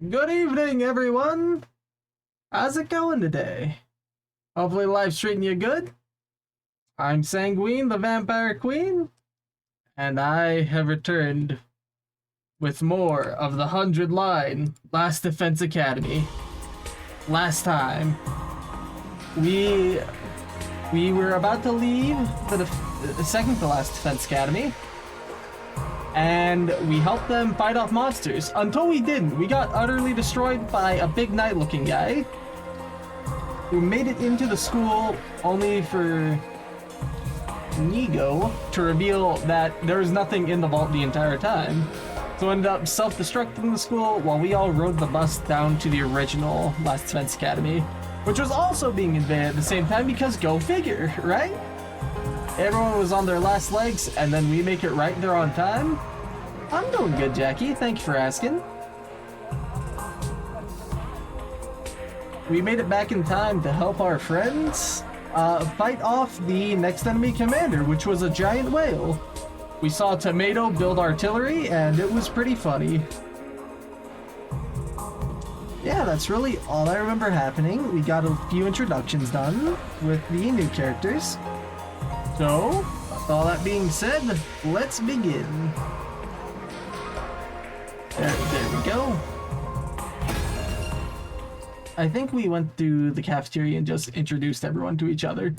Good evening, everyone. How's it going today? Hopefully life's treating you good. I'm Sanguine, the Vampire Queen, and I have returned with more of the 100-line Last Defense Academy. Last time, we were about to leave the second to last Defense Academy, and we helped them fight off monsters. Until we didn't. We got utterly destroyed by a big knight-looking guy who made it into the school only for Nigo to reveal that there was nothing in the vault the entire time. So ended up self-destructing the school while we all rode the bus down to the original Last Defense Academy, which was also being invaded at the same time because go figure, right? Everyone was on their last legs, and then we make it right there on time. I'm doing good, Jackie. Thank you for asking. We made it back in time to help our friends fight off the next enemy commander, which was a giant whale. We saw Tomato build artillery, and it was pretty funny. Yeah, that's really all I remember happening. We got a few introductions done with the new characters. So, with all that being said, let's begin. There we go. I think we went through the cafeteria and just introduced everyone to each other.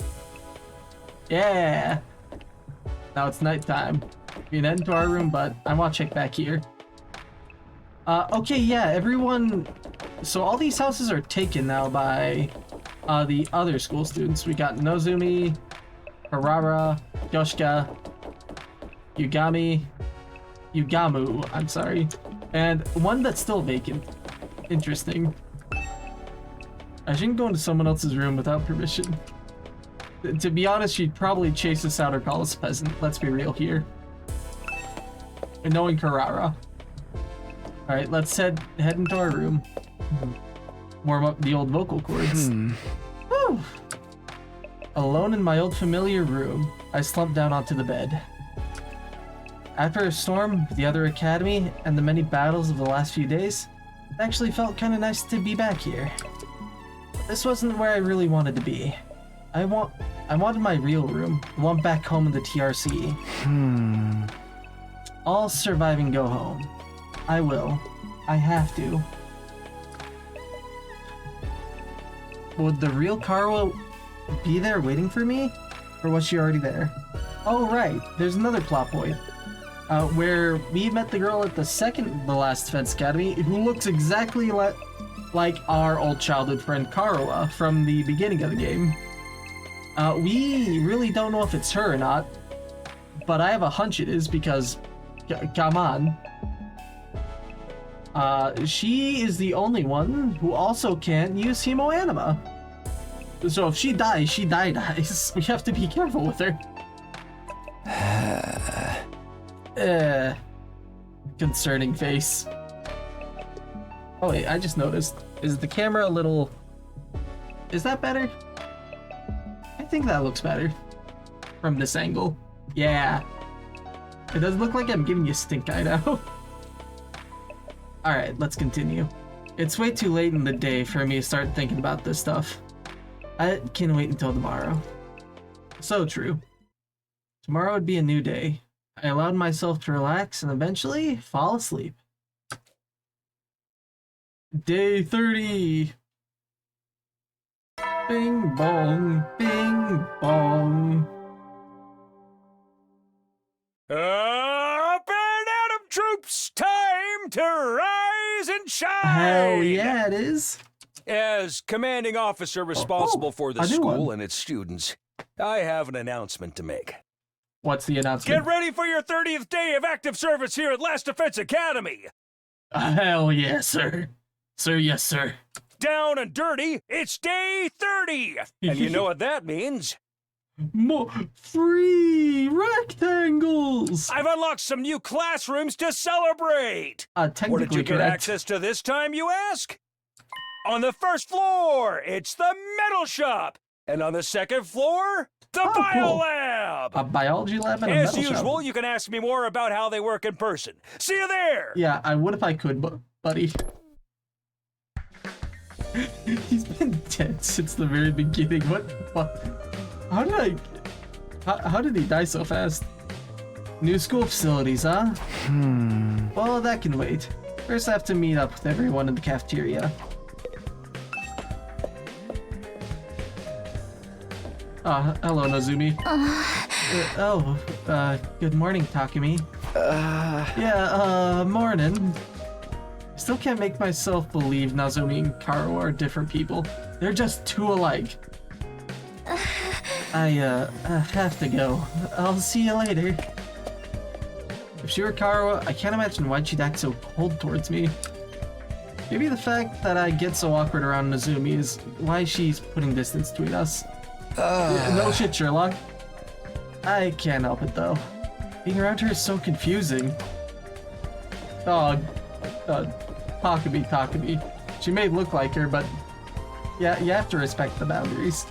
Yeah! Now it's nighttime. We can head into our room, but I want to check back here. Okay, yeah, everyone... So all these houses are taken now by the other school students. We got Nozumi, Harara, Yoshika, Yugamu, I'm sorry, and one that's still vacant. Interesting. I shouldn't go into someone else's room without permission. To be honest, she'd probably chase us out or call us a peasant. Let's be real here. And knowing Carrara. Alright, let's head into our room. Warm up the old vocal cords. Woo! Alone in my old familiar room, I slumped down onto the bed. After a storm, the other academy, and the many battles of the last few days, it actually felt kind of nice to be back here. But this wasn't where I really wanted to be. I wanted my real room, the one back home in the TRC. I'll survive and go home. I will. I have to. Would the real Carl be there waiting for me? Or was she already there? Oh right, there's another plot point. Where we met the girl at the last Defense Academy who looks exactly like our old childhood friend Karua from the beginning of the game. We really don't know if it's her or not, but I have a hunch it is because, come on. She is the only one who also can't use Hemoanima. So if she dies, she dies. We have to be careful with her. Concerning face. Oh wait, I just noticed. Is the camera a little... Is that better? I think that looks better. From this angle. Yeah. It does look like I'm giving you stink eye now. Alright, let's continue. It's way too late in the day for me to start thinking about this stuff. I can wait until tomorrow. So true. Tomorrow would be a new day. I allowed myself to relax and eventually fall asleep. Day 30. Bing bong, bing bong. Up and Adam troops, time to rise and shine! Hell yeah, it is. As commanding officer responsible for the a new school one. and its students, I have an announcement to make. What's the announcement? Get ready for your 30th day of active service here at Last Defense Academy! Hell yes, sir. Sir, yes, sir. Down and dirty, it's day 30! And you know what that means? More free rectangles! I've unlocked some new classrooms to celebrate! Technically Where did you get correct. access to this time, you ask? On the first floor, it's the metal shop. And on the second floor, the bio lab. A biology lab and a As metal usual, shop. you can ask me more about how they work in person. See you there. Yeah, I would if I could, but buddy. He's been dead since the very beginning. What the fuck? How did he die so fast? New school facilities, huh? Well, that can wait. First, I have to meet up with everyone in the cafeteria. Hello, Nozumi. Good morning, Takumi. Morning. I still can't make myself believe Nozumi and Karo are different people. They're just too alike. I have to go. I'll see you later. If she were Karo, I can't imagine why she'd act so cold towards me. Maybe the fact that I get so awkward around Nozumi is why she's putting distance between us. No shit, Sherlock. I can't help it though. Being around her is so confusing. Takumi. She may look like her, but yeah, you have to respect the boundaries.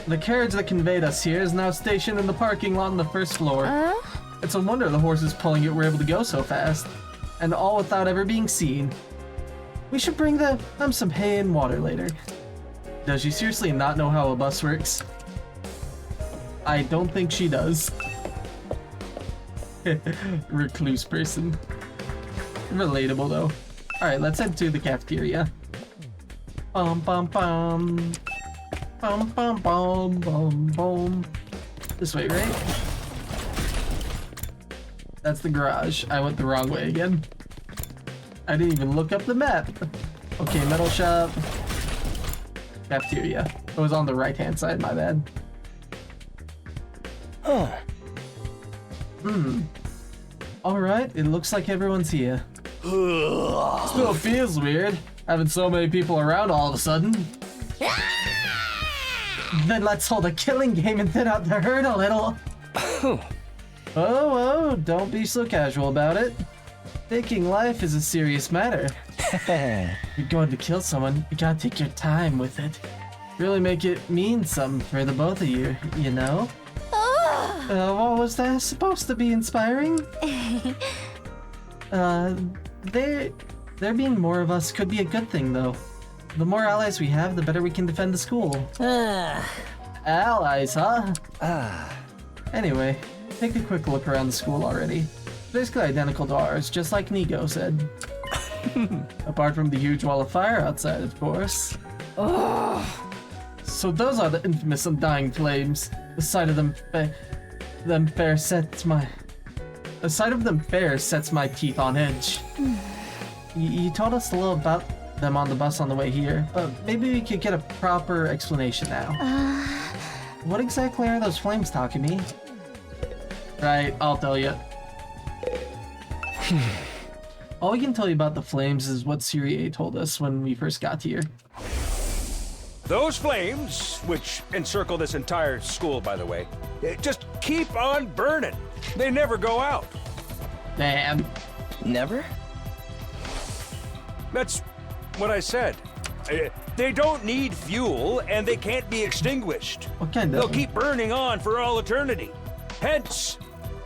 The carriage that conveyed us here is now stationed in the parking lot on the first floor. It's a wonder the horses pulling it were able to go so fast, and all without ever being seen. We should bring them some hay and water later. Does she seriously not know how a bus works? I don't think she does. Recluse person. Relatable though. Alright, let's head to the cafeteria. Bum bum bum. Bum bum bum bum bum. This way, right? That's the garage. I went the wrong way again. I didn't even look up the map. Okay, metal shop. Cafeteria. It was on the right-hand side, my bad. Alright, it looks like everyone's here. Still feels weird, having so many people around all of a sudden. Then let's hold a killing game and thin out the herd a little. Oh, don't be so casual about it. Taking life is a serious matter. You're going to kill someone, you gotta take your time with it. Really make it mean something for the both of you, you know? What was that supposed to be inspiring? There being more of us could be a good thing, though. The more allies we have, the better we can defend the school. Allies, huh? Anyway, take a quick look around the school already. It's basically identical to ours, just like Nigo said. Apart from the huge wall of fire outside, of course. So those are the infamous Undying Flames. The sight of them fair sets my teeth on edge. You told us a little about them on the bus on the way here, but maybe we could get a proper explanation now. What exactly are those flames, Takumi? Right, I'll tell you. All we can tell you about the flames is what Serie told us when we first got here. Those flames, which encircle this entire school, by the way, just keep on burning. They never go out. Damn. Never? That's what I said. They don't need fuel, and they can't be extinguished. What kind of? They'll keep burning on for all eternity. Hence,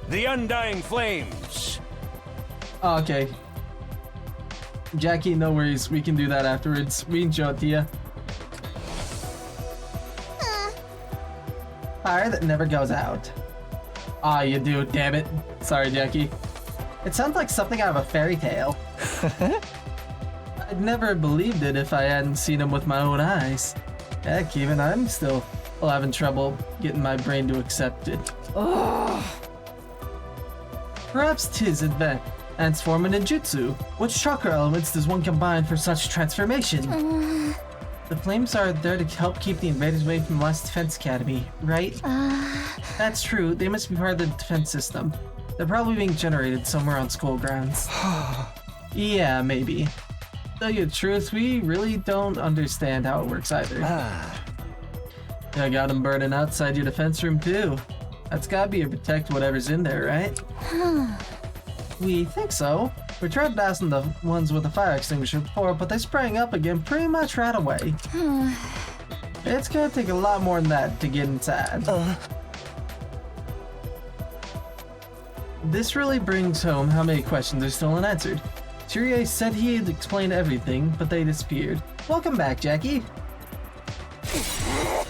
the Undying Flames. Oh, okay. Jackie, no worries. We can do that afterwards. We can show it to you. Fire that never goes out. Ah, you do, damn it. Sorry, Jackie. It sounds like something out of a fairy tale. I'd never believed it if I hadn't seen him with my own eyes. Heck, even I'm still having trouble getting my brain to accept it. Perhaps 'tis advanced form of ninjutsu. Which chakra elements does one combine for such transformation? The flames are there to help keep the invaders away from the last defense academy, right? That's true. They must be part of the defense system. They're probably being generated somewhere on school grounds. Yeah, maybe. Tell you the truth, we really don't understand how it works either. I got them burning outside your defense room too. That's gotta be to protect whatever's in there, right? We think so. We tried blasting the ones with the fire extinguisher before, but they sprang up again pretty much right away. It's gonna take a lot more than that to get inside. This really brings home how many questions are still unanswered. Churie said he'd explain everything, but they disappeared. Welcome back, Jackie.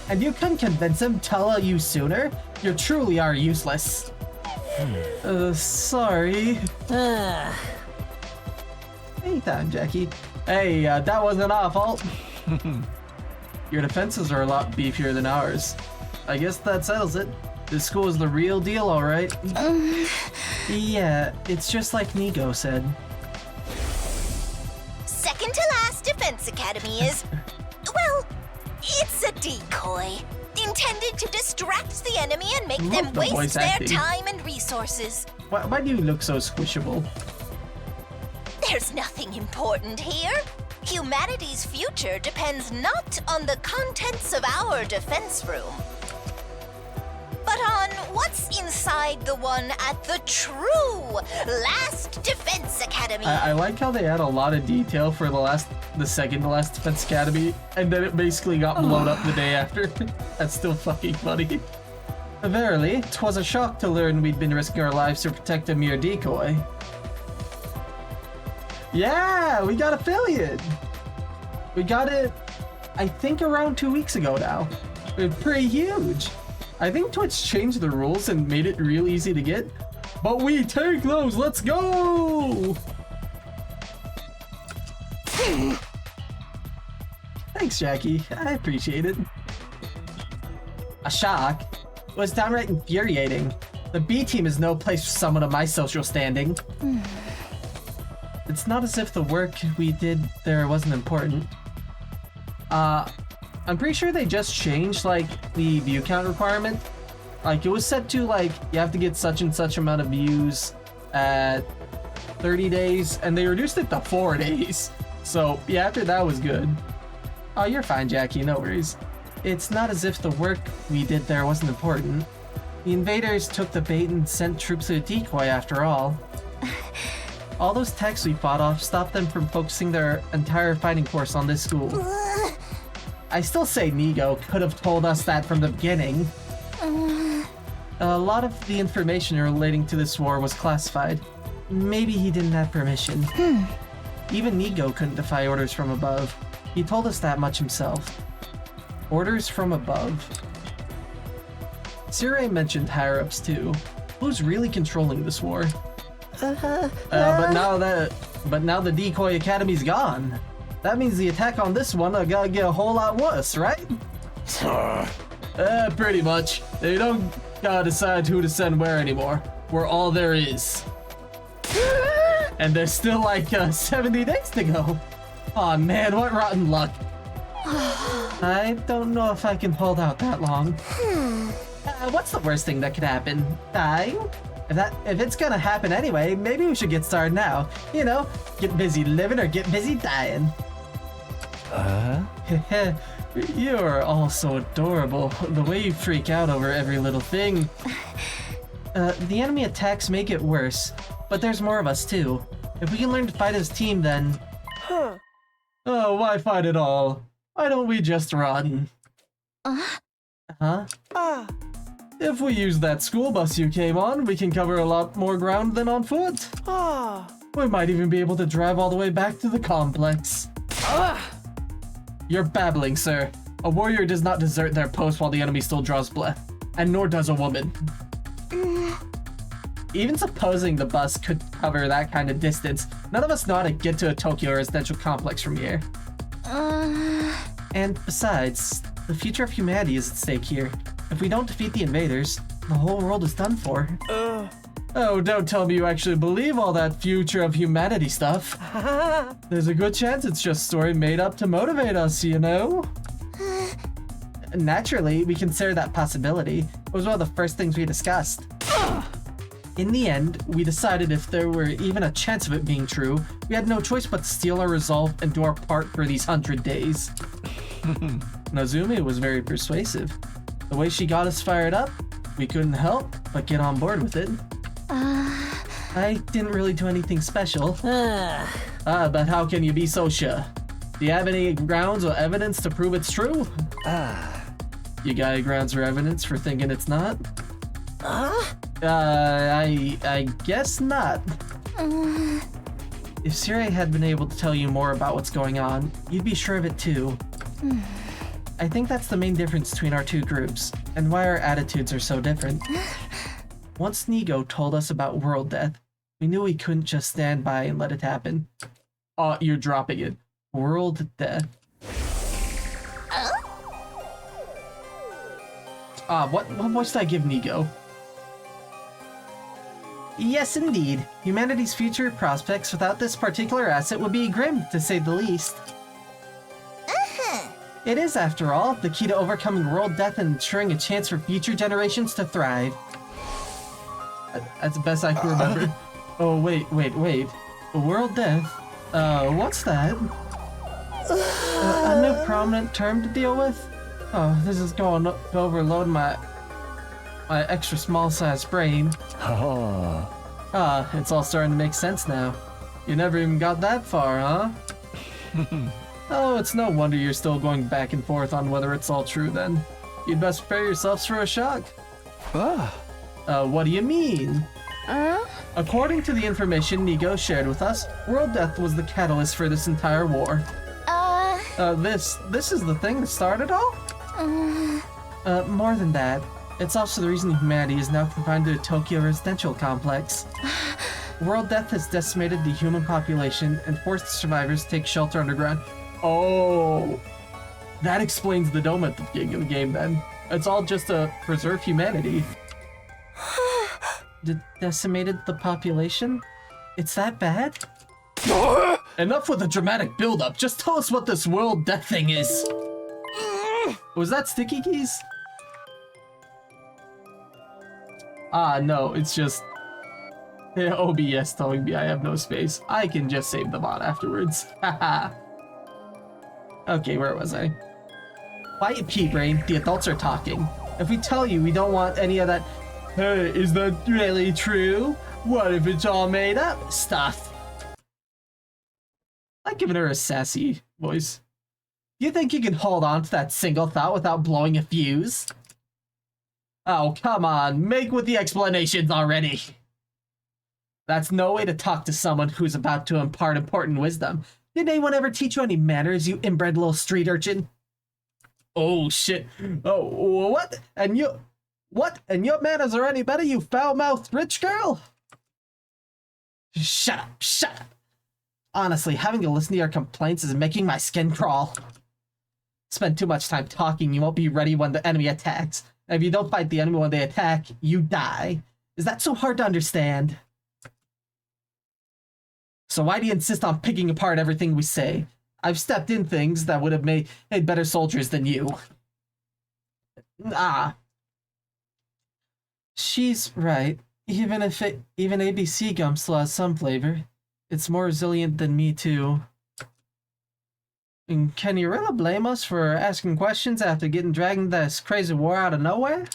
And you couldn't convince him to you sooner? You truly are useless. Sorry. Anytime, Jackie. Hey, that wasn't our fault. Your defenses are a lot beefier than ours. I guess that settles it. This school is the real deal, alright. Yeah, it's just like Nigo said. Second to last Defense Academy is, well, it's a decoy. Intended to distract the enemy and make Love them the waste voice their acting. time and resources. Why do you look so squishable? There's nothing important here. Humanity's future depends not on the contents of our defense room, but on what's inside the one at the true Last Defense Academy. I like how they had a lot of detail for the second to last Defense Academy, and then it basically got blown up the day after. That's still fucking funny. Verily, 'twas a shock to learn we'd been risking our lives to protect a mere decoy. Yeah, we got affiliate. We got it, I think, around 2 weeks ago now. It's pretty huge. I think Twitch changed the rules and made it real easy to get, but we take those. Let's go. Thanks, Jackie. I appreciate it. A shock? It was downright infuriating. The B team is no place for someone of my social standing. It's not as if the work we did there wasn't important. I'm pretty sure they just changed, like, the view count requirement. Like, it was set to, like, you have to get such and such amount of views at 30 days, and they reduced it to 4 days. So, yeah, after that was good. Oh, you're fine, Jackie, no worries. It's not as if the work we did there wasn't important. The invaders took the bait and sent troops to a decoy after all. All those techs we fought off stopped them from focusing their entire fighting force on this school. I still say Nigo could have told us that from the beginning. A lot of the information relating to this war was classified. Maybe he didn't have permission. Even Nigo couldn't defy orders from above. He told us that much himself. Orders from above. Sirei mentioned higher-ups too. Who's really controlling this war? But now the Decoy Academy's gone. That means the attack on this one gotta get a whole lot worse, right? Pretty much. They don't gotta decide who to send where anymore. We're all there is. And there's still like 70 days to go. Aw man, what rotten luck. I don't know if I can hold out that long. What's the worst thing that could happen? Dying? If it's gonna happen anyway, maybe we should get started now. You know, get busy living or get busy dying. You're all so adorable. The way you freak out over every little thing. The enemy attacks make it worse, but there's more of us too. If we can learn to fight as a team, then... Oh, why fight at all? Why don't we just run? Huh? If we use that school bus you came on, we can cover a lot more ground than on foot. We might even be able to drive all the way back to the complex. You're babbling, sir. A warrior does not desert their post while the enemy still draws breath, and nor does a woman. Even supposing the bus could cover that kind of distance, none of us know how to get to a Tokyo residential complex from here. And besides, the future of humanity is at stake here. If we don't defeat the invaders, the whole world is done for. Oh, don't tell me you actually believe all that future of humanity stuff. There's a good chance it's just a story made up to motivate us, you know? Naturally, we consider that possibility. It was one of the first things we discussed. In the end, we decided if there were even a chance of it being true, we had no choice but to steel our resolve and do our part for these 100 days. Nazumi was very persuasive. The way she got us fired up, we couldn't help but get on board with it. I didn't really do anything special. But how can you be so sure? Do you have any grounds or evidence to prove it's true? You got any grounds or evidence for thinking it's not? I guess not. If Sirei had been able to tell you more about what's going on, you'd be sure of it too. I think that's the main difference between our two groups, and why our attitudes are so different. Once Nigo told us about world death, we knew we couldn't just stand by and let it happen. You're dropping it. World death. What voice did I give Nigo? Yes, indeed. Humanity's future prospects without this particular asset would be grim, to say the least. It is, after all, the key to overcoming world death and ensuring a chance for future generations to thrive. That's the best I can remember. Oh, wait. World death? What's that? A new prominent term to deal with? Oh, this is going to overload my extra small-sized brain. It's all starting to make sense now. You never even got that far, huh? Oh, it's no wonder you're still going back and forth on whether it's all true then. You'd best prepare yourselves for a shock. What do you mean? According to the information Nigo shared with us, world death was the catalyst for this entire war. This is the thing that started all? More than that. It's also the reason humanity is now confined to a Tokyo residential complex. World death has decimated the human population and forced the survivors to take shelter underground. Oh, that explains the dome at the beginning of the game then. It's all just to preserve humanity. Decimated the population? It's that bad? Enough with the dramatic build-up. Just tell us what this world death thing is. Was that sticky keys? No, it's just OBS telling me I have no space. I can just save them on afterwards. Haha. Okay, where was I? Quiet, P-Brain. The adults are talking. If we tell you we don't want any of that, hey, is that really true? What if it's all made up stuff? I'm giving her a sassy voice. You think you can hold on to that single thought without blowing a fuse? Oh, come on, make with the explanations already. That's no way to talk to someone who's about to impart important wisdom. Did anyone ever teach you any manners, you inbred little street urchin? Oh, shit. Oh, what? And your manners are any better, you foul-mouthed rich girl? Shut up. Honestly, having to listen to your complaints is making my skin crawl. Spend too much time talking, you won't be ready when the enemy attacks. And if you don't fight the enemy when they attack, you die. Is that so hard to understand? So why do you insist on picking apart everything we say? I've stepped in things that would have made better soldiers than you. She's right. Even ABC gum still has some flavor. It's more resilient than me too. And can you really blame us for asking questions after getting dragged into this crazy war out of nowhere?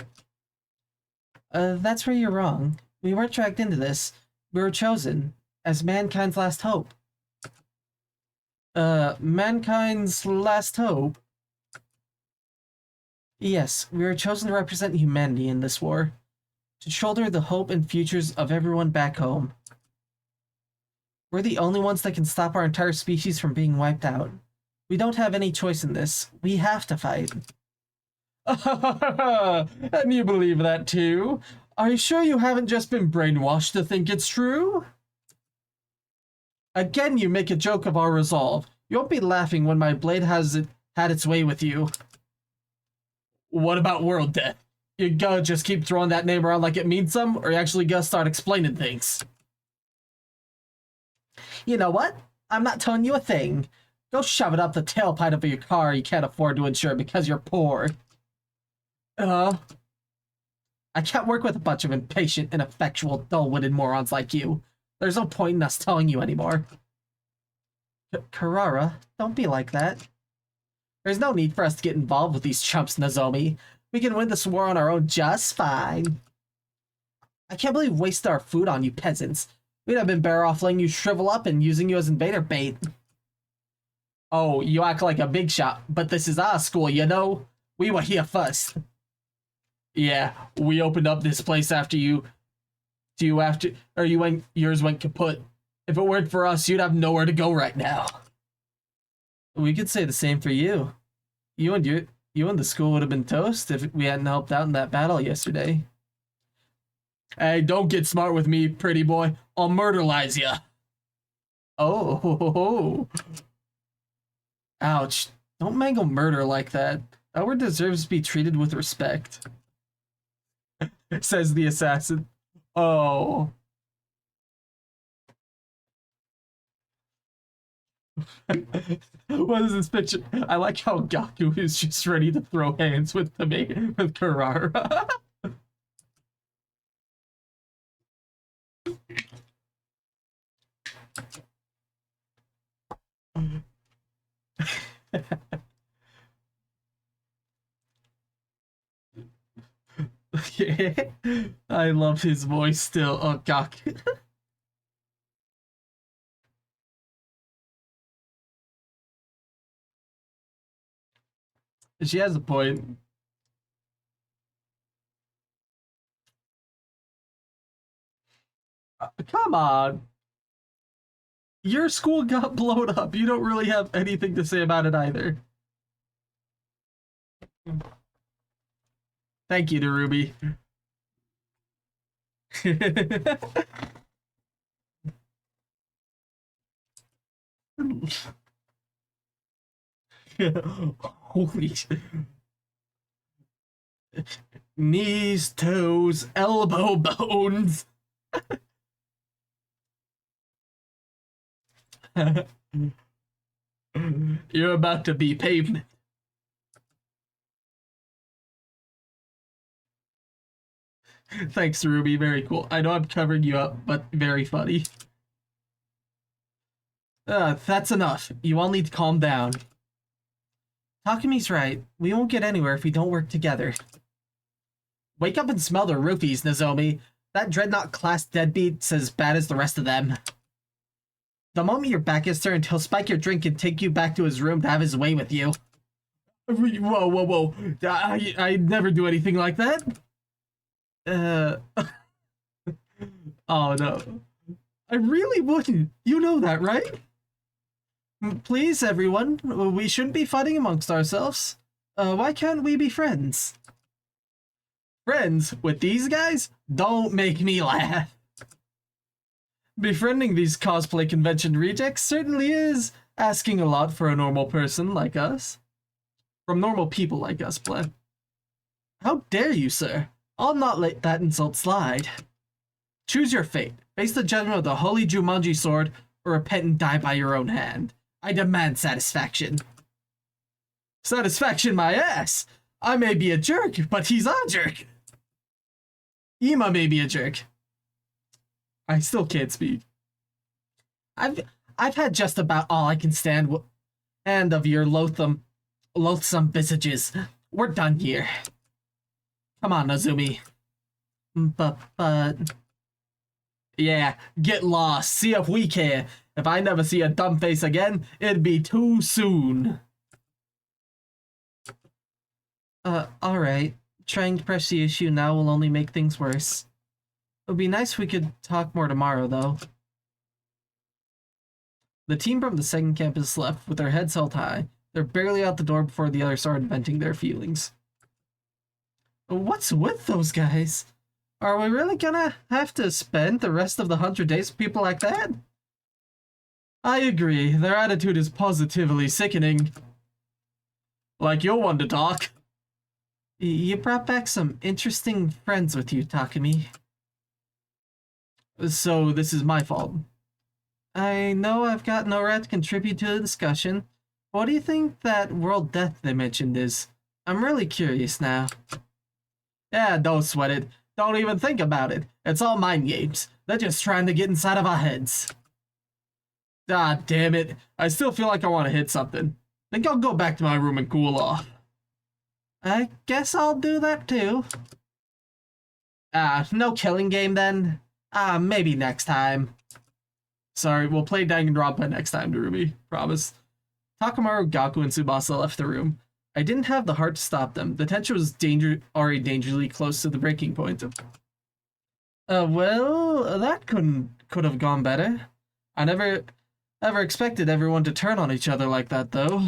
That's where you're wrong. We weren't dragged into this. We were chosen as mankind's last hope. Mankind's last hope? Yes, we were chosen to represent humanity in this war. To shoulder the hope and futures of everyone back home. We're the only ones that can stop our entire species from being wiped out. We don't have any choice in this. We have to fight. And you believe that too? Are you sure you haven't just been brainwashed to think it's true? Again, you make a joke of our resolve. You won't be laughing when my blade has had its way with you. What about world death? You gotta just keep throwing that name around like it means something, or you actually gotta start explaining things? You know what? I'm not telling you a thing. Go shove it up the tailpipe of your car you can't afford to insure because you're poor. I can't work with a bunch of impatient, ineffectual, dull-witted morons like you. There's no point in us telling you anymore. Karara, don't be like that. There's no need for us to get involved with these chumps, Nozomi. We can win this war on our own just fine. I can't believe we wasted our food on you peasants. We'd have been better off letting you shrivel up and using you as invader bait. Oh, you act like a big shot, but this is our school, you know? We were here first. Yeah, we opened up this place after you... yours went kaput. If it weren't for us, you'd have nowhere to go right now. We could say the same for you. You and the school would have been toast if we hadn't helped out in that battle yesterday. Hey, don't get smart with me, pretty boy. I'll murderlize ya. Oh. Ouch. Don't mangle murder like that. Our deserves to be treated with respect. Says the assassin. Oh. What is this picture? I like how Gaku is just ready to throw hands with with Kurara. I love his voice still. Oh, Gaku. She has a point. Come on. Your school got blown up. You don't really have anything to say about it either. Thank you to Ruby. Holy shit. Knees, toes, elbow bones. You're about to be pavement. Thanks, Ruby. Very cool. I know I'm covering you up, but very funny. That's enough. You all need to calm down. Takami's right. We won't get anywhere if we don't work together. Wake up and smell the roofies, Nozomi. That Dreadnought class deadbeat's as bad as the rest of them. The moment your back is turned, he'll spike your drink and take you back to his room to have his way with you. Whoa, whoa, whoa. I'd never do anything like that. Oh no. I really wouldn't. You know that, right? Please, everyone. We shouldn't be fighting amongst ourselves. Why can't we be friends? Friends with these guys? Don't make me laugh. Befriending these cosplay convention rejects certainly is asking a lot for a normal person like us. From normal people like us, Bleh. How dare you, sir? I'll not let that insult slide. Choose your fate. Face the judgment of the Holy Jumanji Sword, or repent and die by your own hand. I demand satisfaction. Satisfaction my ass! I may be a jerk, but he's a jerk! Ima may be a jerk. I still can't speak. I've had just about all I can stand and of your loathsome visages. We're done here. Come on, Nozomi. But... Yeah, get lost. See if we care. If I never see a dumb face again, it'd be too soon. Alright. Trying to press the issue now will only make things worse. It would be nice if we could talk more tomorrow, though. The team from the second campus left with their heads held high. They're barely out the door before the others started venting their feelings. What's with those guys? Are we really gonna have to spend the rest of the 100 days with people like that? I agree. Their attitude is positively sickening. Like you're one to talk. You brought back some interesting friends with you, Takami. So this is my fault. I know I've got no right to contribute to the discussion. What do you think that world death they mentioned is? I'm really curious now. Yeah, don't sweat it. Don't even think about it. It's all mind games. They're just trying to get inside of our heads. Ah, damn it. I still feel like I want to hit something. Think I'll go back to my room and cool off. I guess I'll do that too. No killing game then? Maybe next time. Sorry, we'll play Danganronpa next time, Ruby. Promise. Takamaru, Gaku, and Tsubasa left the room. I didn't have the heart to stop them. The tension was already dangerously close to the breaking point. Well, that could have gone better. I never ever expected everyone to turn on each other like that, though.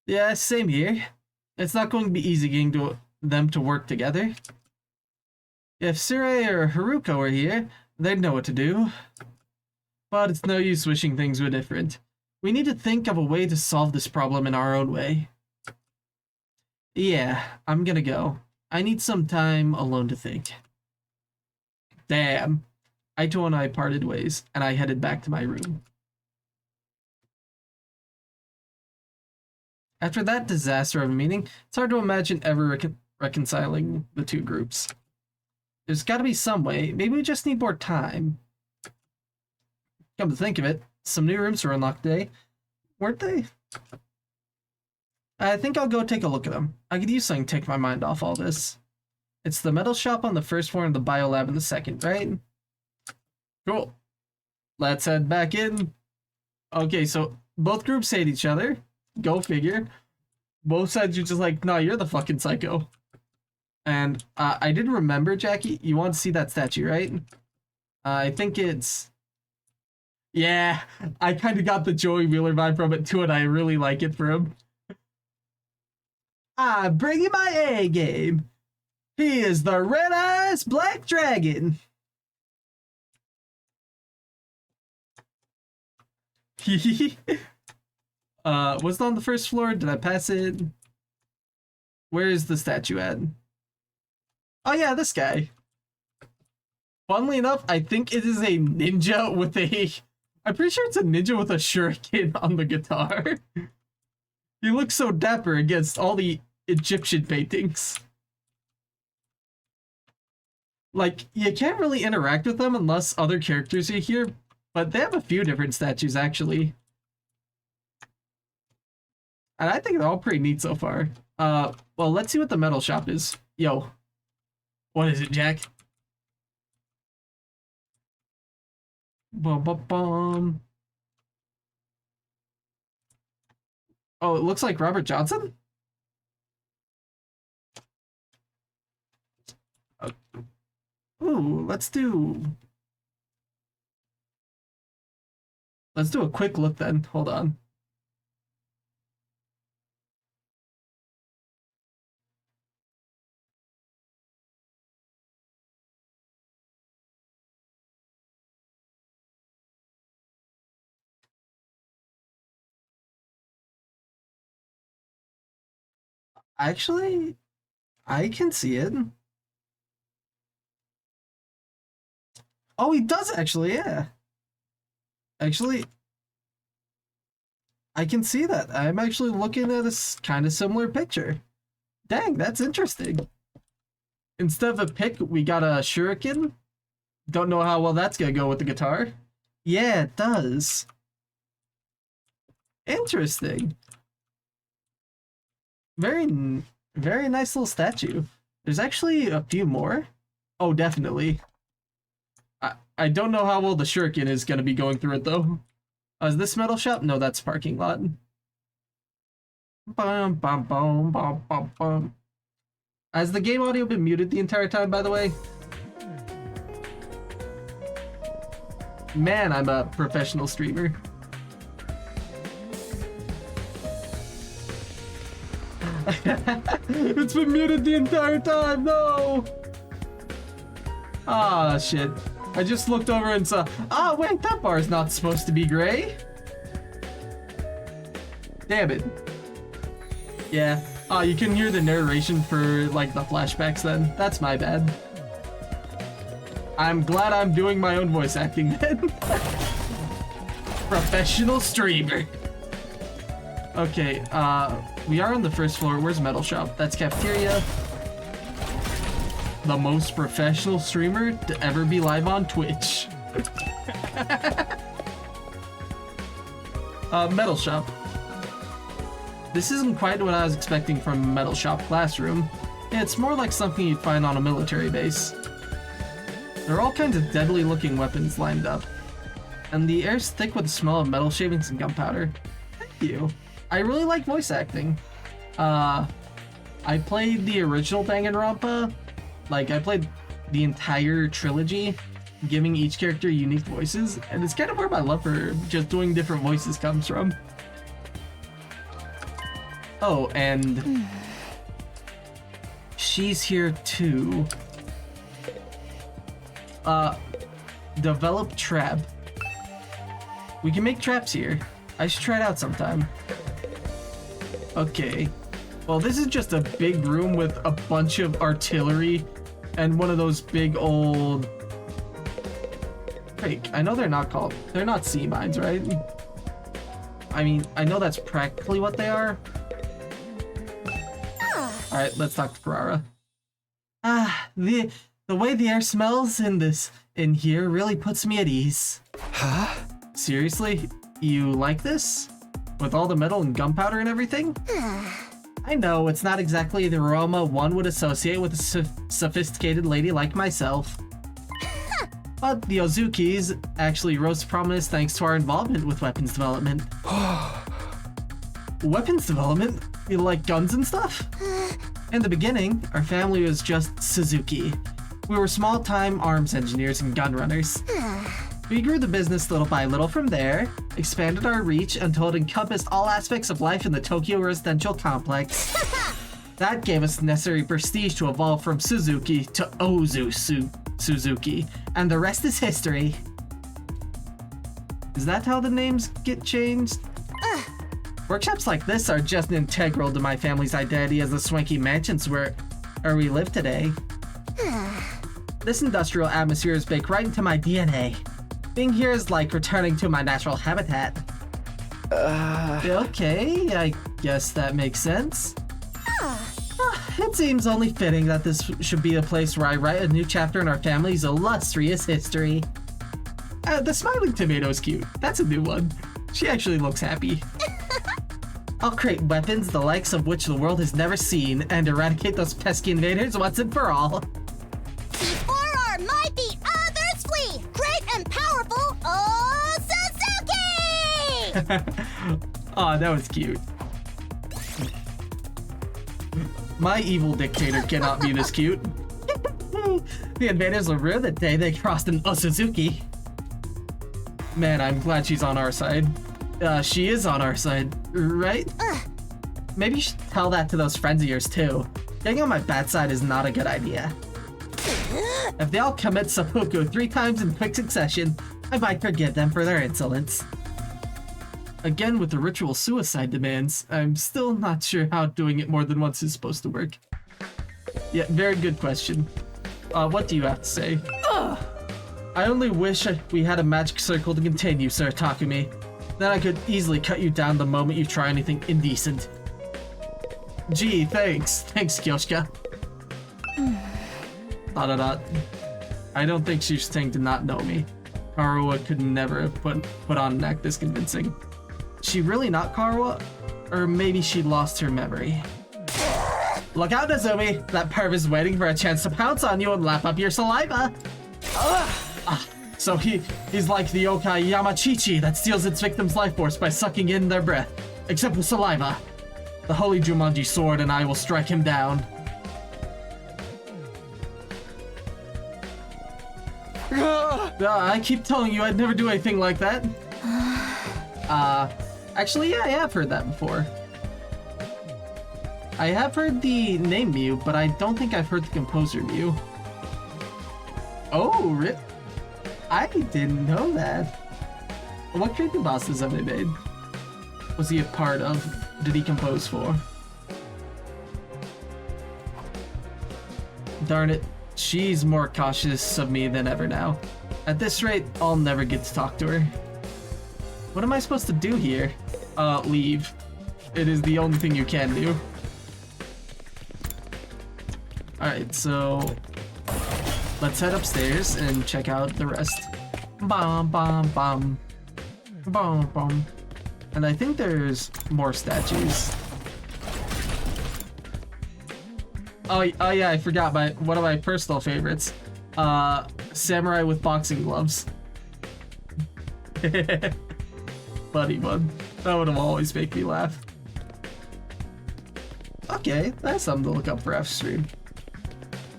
Yeah, same here. It's not going to be easy getting them to work together. If Surae or Haruko were here, they'd know what to do. But it's no use wishing things were different. We need to think of a way to solve this problem in our own way. Yeah, I'm gonna go. I need some time alone to think. Damn. Aito and I parted ways, and I headed back to my room. After that disaster of a meeting, it's hard to imagine ever reconciling the two groups. There's gotta be some way. Maybe we just need more time. Come to think of it, some new rooms were unlocked today, weren't they? I think I'll go take a look at them. I could use something to take my mind off all this. It's the metal shop on the first floor and the biolab in the second, right? Cool. Let's head back in. Okay, so both groups hate each other. Go figure. Both sides are just like, nah, you're the fucking psycho. And I did remember, Jackie, you want to see that statue, right? I think it's... Yeah, I kind of got the Joey Wheeler vibe from it too, and I really like it for him. I'm bringing my A game. He is the Red Eyes Black Dragon. Was it on the first floor? Did I pass it? Where is the statue at? Oh yeah, this guy. Funnily enough, I think it is a ninja with a... I'm pretty sure it's a ninja with a shuriken on the guitar. He looks so dapper against all the Egyptian paintings. Like, you can't really interact with them unless other characters are here, but they have a few different statues, actually. And I think they're all pretty neat so far. Well, let's see what the metal shop is. Yo. What is it, Jack? Bum, bum, bum. Oh, it looks like Robert Johnson? Ooh, let's do a quick look then. Hold on. Actually, I can see it. Oh, he does actually, yeah. Actually, I can see that. I'm actually looking at a kind of similar picture. Dang, that's interesting. Instead of a pick, we got a shuriken. Don't know how well that's gonna go with the guitar. Yeah, it does. Interesting. Very, very nice little statue. There's actually a few more. Oh, definitely. I don't know how well the shuriken is going to be going through it, though. Is this metal shop? No, that's parking lot. Bum, bum, bum, bum, bum, bum. Has the game audio been muted the entire time, by the way? Man, I'm a professional streamer. It's been muted the entire time, no! Ah, shit. I just looked over and saw, ah, wait, that bar is not supposed to be gray. Damn it. Yeah. Ah, you can hear the narration for, like, the flashbacks then. That's my bad. I'm glad I'm doing my own voice acting then. Professional streamer. Okay, we are on the first floor. Where's Metal Shop? That's cafeteria. The most professional streamer to ever be live on Twitch. Metal Shop. This isn't quite what I was expecting from a Metal Shop classroom. It's more like something you'd find on a military base. There are all kinds of deadly looking weapons lined up. And the air's thick with the smell of metal shavings and gunpowder. Thank you. I really like voice acting. I played the original Danganronpa. Like, I played the entire trilogy, giving each character unique voices, and it's kind of where my love for just doing different voices comes from. Oh, and she's here too. Develop trap. We can make traps here. I should try it out sometime. Okay. Well, this is just a big room with a bunch of artillery and one of those big old... Fake. I know they're not sea mines, right? I mean, I know that's practically what they are. Alright, let's talk to Ferrara. The way the air smells in here really puts me at ease. Huh? Seriously? You like this? With all the metal and gunpowder and everything? I know, it's not exactly the aroma one would associate with a sophisticated lady like myself. But the Ozukis actually rose to prominence thanks to our involvement with weapons development. Weapons development? You like guns and stuff? In the beginning, our family was just Suzuki. We were small-time arms engineers and gun runners. We grew the business little by little from there, expanded our reach until it encompassed all aspects of life in the Tokyo residential complex. That gave us the necessary prestige to evolve from Suzuki to Suzuki, and the rest is history. Is that how the names get changed? Workshops like this are just integral to my family's identity as the swanky mansions where we live today. This industrial atmosphere is baked right into my DNA. Being here is like returning to my natural habitat. Okay, I guess that makes sense. It seems only fitting that this should be a place where I write a new chapter in our family's illustrious history. The smiling tomato is cute. That's a new one. She actually looks happy. I'll create weapons the likes of which the world has never seen and eradicate those pesky invaders once and for all. Before our mighty others flee, great and powerful Suzuki! Aw, that was cute. My evil dictator cannot be this cute. The invaders will rue the day they crossed an Osuzuki. Man, I'm glad she's on our side. She is on our side, right? Maybe you should tell that to those friends of yours too. Getting on my bad side is not a good idea. If they all commit seppuku 3 times in quick succession, I might forgive them for their insolence. Again, with the ritual suicide demands, I'm still not sure how doing it more than once is supposed to work. Yeah, very good question. What do you have to say? I only wish we had a magic circle to contain you, Sir Takumi. Then I could easily cut you down the moment you try anything indecent. Gee, thanks. Thanks, Kyoshika. I don't think she's saying to not know me. Karuo could never have put on an act this convincing. She really not Karuo? Or maybe she lost her memory. Look out, Nezumi! That perv is waiting for a chance to pounce on you and lap up your saliva! So he's like the yokai Yamachichi that steals its victim's life force by sucking in their breath, except with saliva. The Holy Jumanji sword and I will strike him down. I keep telling you I'd never do anything like that. Actually, yeah, I have heard that before. I have heard the name Mew, but I don't think I've heard the composer Mew. Oh, rip. I didn't know that. What creative bosses have they made? Was he a part of? Did he compose for? Darn it. She's more cautious of me than ever now. At this rate, I'll never get to talk to her. What am I supposed to do here? Leave. It is the only thing you can do. Alright, so let's head upstairs and check out the rest. Bum bum bum. Bum bum. And I think there's more statues. Oh yeah, I forgot one of my personal favorites. Samurai with boxing gloves. Funny one. That would have always make me laugh. Okay, that's something to look up for F-Stream.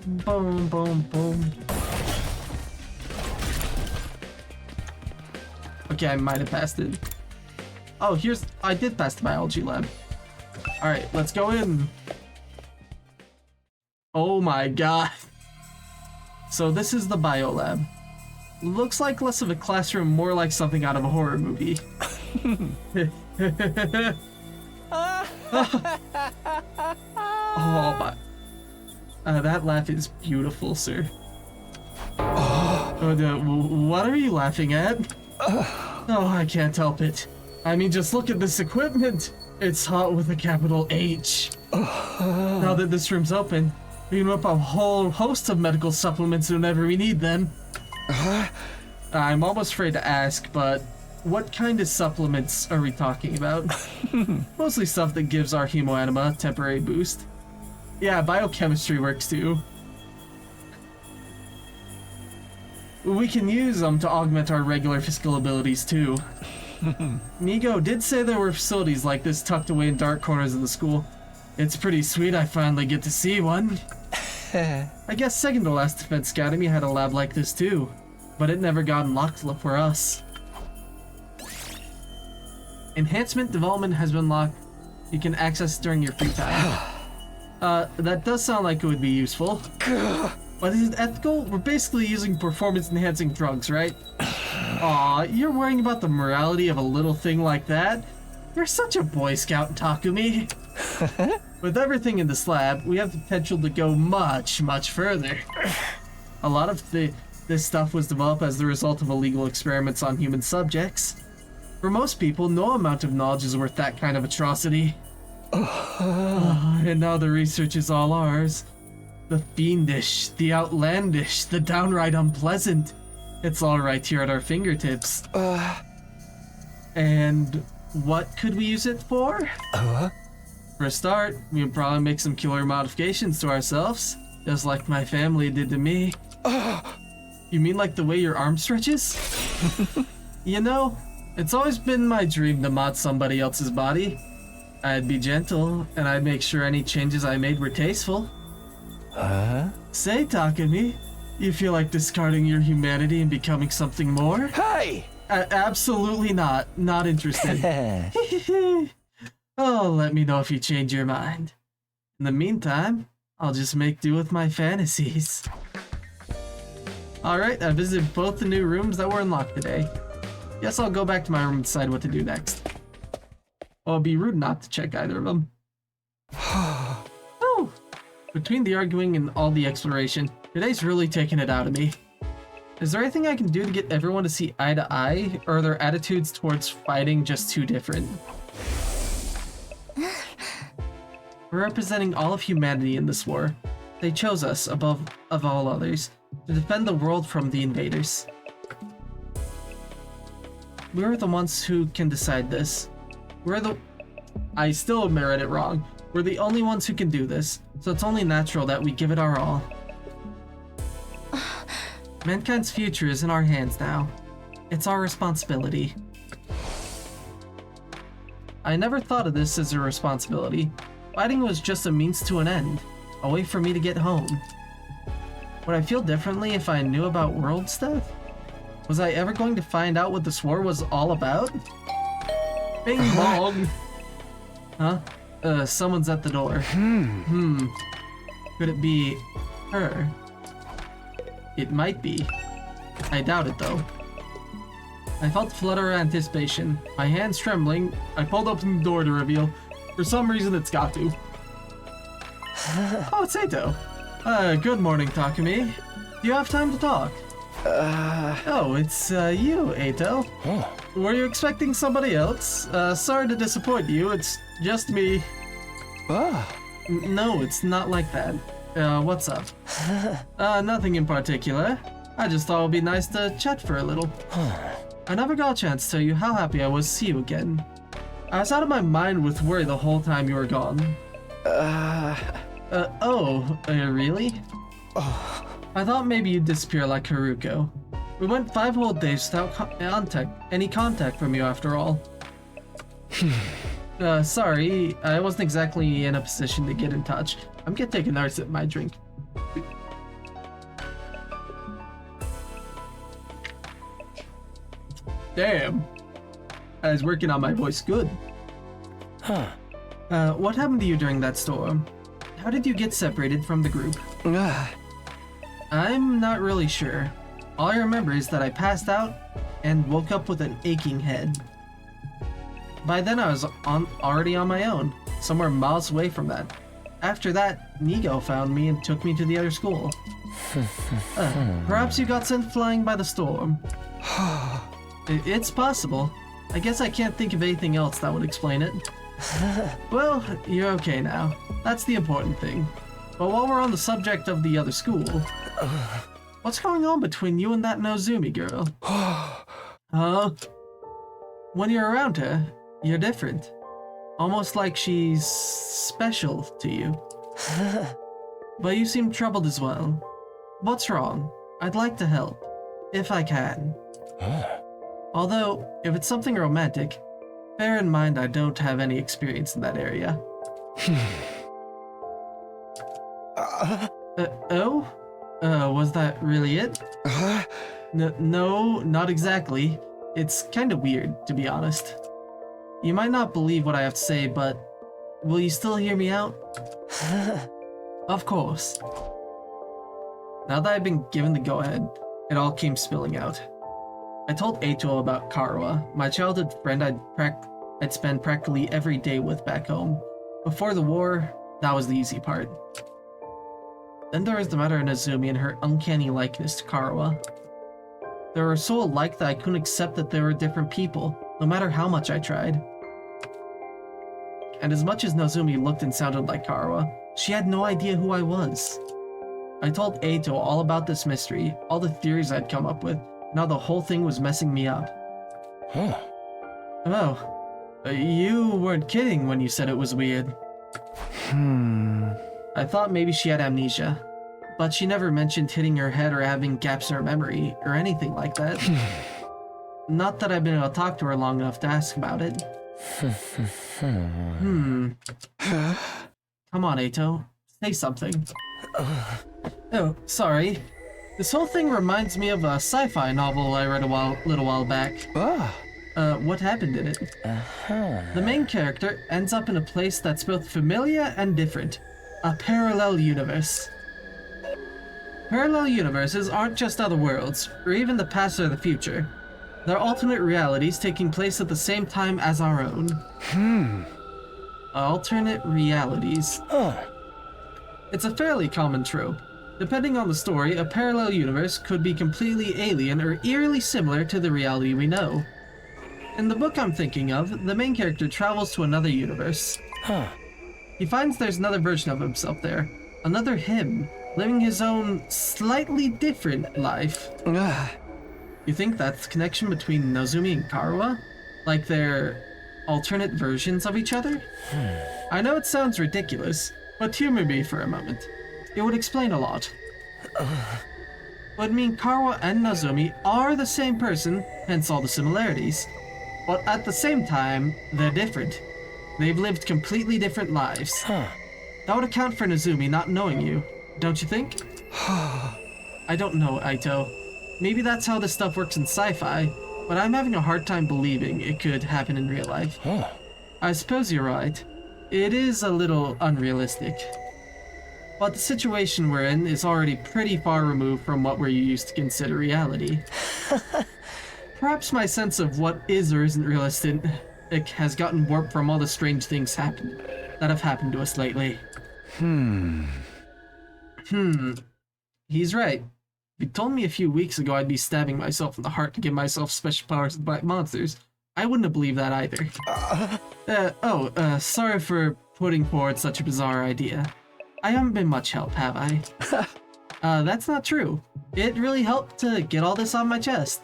Boom, boom, boom. Okay, I might have passed it. Oh, I did pass the biology lab. Alright, let's go in. Oh my god. So this is the bio lab. Looks like less of a classroom, more like something out of a horror movie. Oh my. That laugh is beautiful, sir. What are you laughing at? Oh, I can't help it. I mean, just look at this equipment. It's hot with a capital H. Now that this room's open, we can whip up a whole host of medical supplements whenever we need them. I'm almost afraid to ask, but what kind of supplements are we talking about? Mostly stuff that gives our hemoanima a temporary boost. Yeah, biochemistry works too. We can use them to augment our regular physical abilities too. Nigo did say there were facilities like this tucked away in dark corners of the school. It's pretty sweet I finally get to see one. I guess second to last Defense Academy had a lab like this too, but it never got unlocked for us. Enhancement development has been locked. You can access during your free time. That does sound like it would be useful. But is it ethical? We're basically using performance-enhancing drugs, right? Aw, you're worrying about the morality of a little thing like that? You're such a Boy Scout, Takumi. With everything in this lab, we have the potential to go much, much further. A lot of this stuff was developed as the result of illegal experiments on human subjects. For most people, no amount of knowledge is worth that kind of atrocity. And now the research is all ours. The fiendish, the outlandish, the downright unpleasant. It's all right here at our fingertips. And what could we use it for? For a start, we would probably make some killer modifications to ourselves, just like my family did to me. You mean like the way your arm stretches? You know, it's always been my dream to mod somebody else's body. I'd be gentle, and I'd make sure any changes I made were tasteful. Say, Takumi, you feel like discarding your humanity and becoming something more? Hey! Absolutely not. Not interested. Oh, let me know if you change your mind. In the meantime, I'll just make do with my fantasies. Alright, I visited both the new rooms that were unlocked today. Guess I'll go back to my room and decide what to do next. Well, it'd be rude not to check either of them. Oh! Between the arguing and all the exploration, today's really taking it out of me. Is there anything I can do to get everyone to see eye to eye, or are their attitudes towards fighting just too different? We're representing all of humanity in this war. They chose us, above all others, to defend the world from the invaders. We're the ones who can decide this. I still read it wrong. We're the only ones who can do this, so it's only natural that we give it our all. Mankind's future is in our hands now. It's our responsibility. I never thought of this as a responsibility. Fighting was just a means to an end, a way for me to get home. Would I feel differently if I knew about world stuff? Was I ever going to find out what this war was all about? Bing bong! Huh? Someone's at the door. Could it be her? It might be. I doubt it though. I felt a flutter of anticipation. My hands trembling, I pulled open the door to reveal. For some reason it's got to. Oh, it's Eito. Good morning, Takumi. Do you have time to talk? Oh, it's you, Eito. Were you expecting somebody else? Sorry to disappoint you, it's just me. No, it's not like that. What's up? Nothing in particular. I just thought it would be nice to chat for a little. I never got a chance to tell you how happy I was to see you again. I was out of my mind with worry the whole time you were gone. Really? I thought maybe you'd disappear like Haruko. We went 5 whole days without any contact from you after all. Sorry, I wasn't exactly in a position to get in touch. I'm gonna take another sip of my drink. Damn. I was working on my voice good. Huh. What happened to you during that storm? How did you get separated from the group? I'm not really sure. All I remember is that I passed out and woke up with an aching head. By then I was already on my own, somewhere miles away from that. After that, Nigo found me and took me to the other school. Perhaps you got sent flying by the storm. It's possible. I guess I can't think of anything else that would explain it. Well, you're okay now. That's the important thing. But while we're on the subject of the other school, what's going on between you and that Nozomi girl? When you're around her, you're different. Almost like she's special to you. But you seem troubled as well. What's wrong? I'd like to help, if I can. Although, if it's something romantic, bear in mind I don't have any experience in that area. Was that really it? No, not exactly. It's kinda weird, to be honest. You might not believe what I have to say, but will you still hear me out? Of course. Now that I've been given the go-ahead, it all came spilling out. I told Eito about Karuha, my childhood friend I'd spend practically every day with back home. Before the war, that was the easy part. Then there was the matter of Nozomi and her uncanny likeness to Karuha. They were so alike that I couldn't accept that they were different people, no matter how much I tried. And as much as Nozomi looked and sounded like Karuha, she had no idea who I was. I told Eito all about this mystery, all the theories I'd come up with, and how the whole thing was messing me up. You weren't kidding when you said it was weird. I thought maybe she had amnesia, but she never mentioned hitting her head or having gaps in her memory, or anything like that. Not that I've been able to talk to her long enough to ask about it. Come on, Eito. Say something. Oh, sorry. This whole thing reminds me of a sci-fi novel I read a little while back. What happened in it? The main character ends up in a place that's both familiar and different. A parallel universe. Parallel universes aren't just other worlds, or even the past or the future. They're alternate realities taking place at the same time as our own. Alternate realities. It's a fairly common trope. Depending on the story, a parallel universe could be completely alien or eerily similar to the reality we know. In the book I'm thinking of, the main character travels to another universe. He finds there's another version of himself there, another him, living his own slightly different life. You think that's the connection between Nozomi and Karuha? Like they're alternate versions of each other? I know it sounds ridiculous, but humor me for a moment. It would explain a lot. Would mean Karuha and Nozomi are the same person, hence all the similarities. But at the same time, they're different. They've lived completely different lives. That would account for Nozomi not knowing you, don't you think? I don't know, Eito. Maybe that's how this stuff works in sci-fi, but I'm having a hard time believing it could happen in real life. I suppose you're right. It is a little unrealistic. But the situation we're in is already pretty far removed from what we're used to consider reality. Perhaps my sense of what is or isn't realistic has gotten warped from all the strange things that have happened to us lately. He's right. If you told me a few weeks ago I'd be stabbing myself in the heart to give myself special powers to fight monsters, I wouldn't have believed that either. Sorry for putting forward such a bizarre idea. I haven't been much help, have I? That's not true. It really helped to get all this on my chest.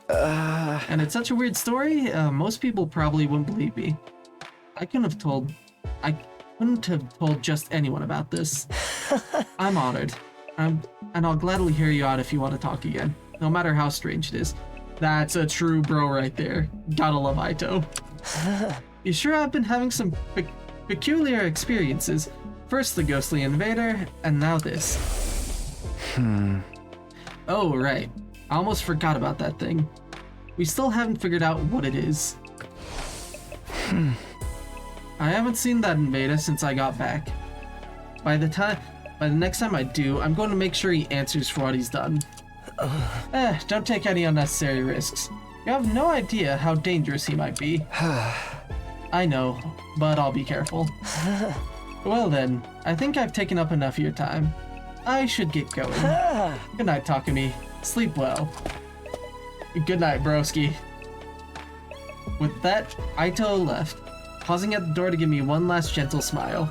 And it's such a weird story, most people probably wouldn't believe me. I couldn't have told just anyone about this. I'm honored. And I'll gladly hear you out if you want to talk again, no matter how strange it is. That's a true bro right there. Gotta love Eito. You sure have been having some peculiar experiences. First the ghostly invader, and now this. Oh, right. I almost forgot about that thing. we still haven't figured out what it is. I haven't seen that invader since I got back. By the next time I do, I'm going to make sure he answers for what he's done. Don't take any unnecessary risks. You have no idea how dangerous he might be. I know, but I'll be careful. Well then, I think I've taken up enough of your time. I should get going. Good night, Takumi. Sleep well. Good night, broski. With that, Aito left, pausing at the door to give me one last gentle smile.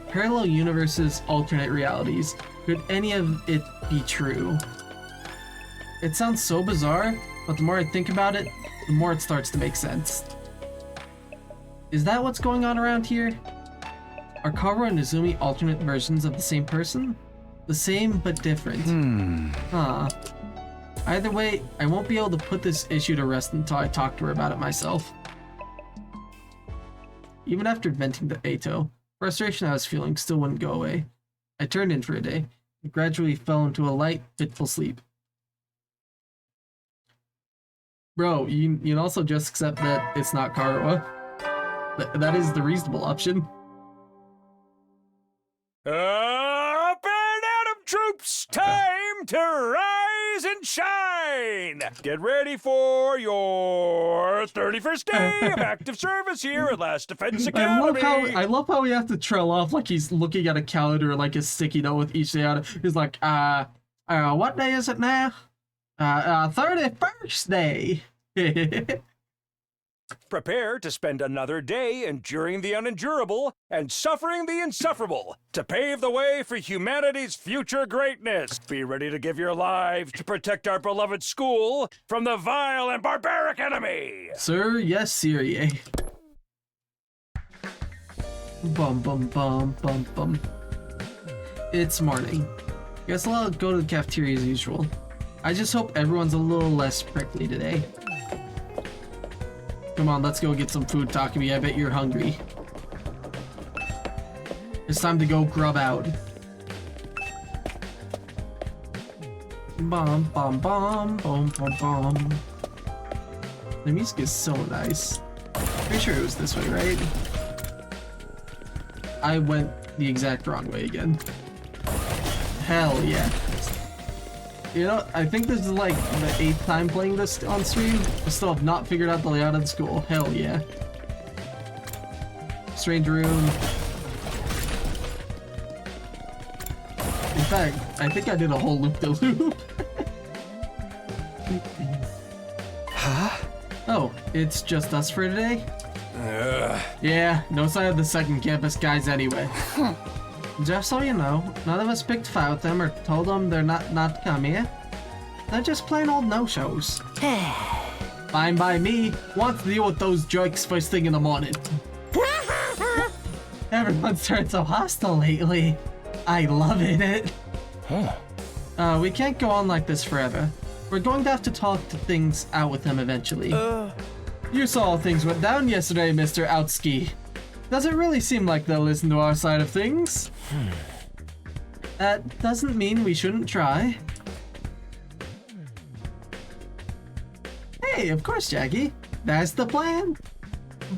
Parallel universes, alternate realities. Could any of it be true? It sounds so bizarre, but the more I think about it, the more it starts to make sense. Is that what's going on around here? Are Kaoru and Nezumi alternate versions of the same person? The same, but different. Huh. Either way, I won't be able to put this issue to rest until I talk to her about it myself. Even after venting to Aito, frustration I was feeling still wouldn't go away. I turned in for a day, and gradually fell into a light, fitful sleep. Bro, you can also just accept that it's not Karuha. That is the reasonable option. Up and Atom troops! Time to rise and shine! Get ready for your 31st day of active service here at Last Defense Academy! I love how we have to trail off like he's looking at a calendar, like a sticky note with each day on it. He's like, what day is it now? 31st day. Prepare to spend another day enduring the unendurable and suffering the insufferable to pave the way for humanity's future greatness. Be ready to give your lives to protect our beloved school from the vile and barbaric enemy. Sir, yes, Siri. Bum bum bum bum bum. It's morning. Guess I'll go to the cafeteria as usual. I just hope everyone's a little less prickly today. Come on, let's go get some food, Takumi. I bet you're hungry. It's time to go grub out. Bum bum bum bum bum bum. The music is so nice. Pretty sure it was this way, right? I went the exact wrong way again. Hell yeah. You know, I think this is like the 8th time playing this on stream. I still have not figured out the layout of the school. Hell yeah. Strange room. In fact, I think I did a whole loop-de-loop. Huh? Oh, it's just us for today? Yeah, no sign of the second campus guys anyway. Just so you know, none of us picked a fight with them or told them they're not to come here. They're just plain old no-shows. Fine by me. Want to deal with those jerks first thing in the morning. Everyone's turned so hostile lately. I love it. We can't go on like this forever. We're going to have to talk things out with them eventually. You saw how things went down yesterday, Mr. Outski. Does it really seem like they'll listen to our side of things? That doesn't mean we shouldn't try. Hey, of course, Jackie. That's the plan.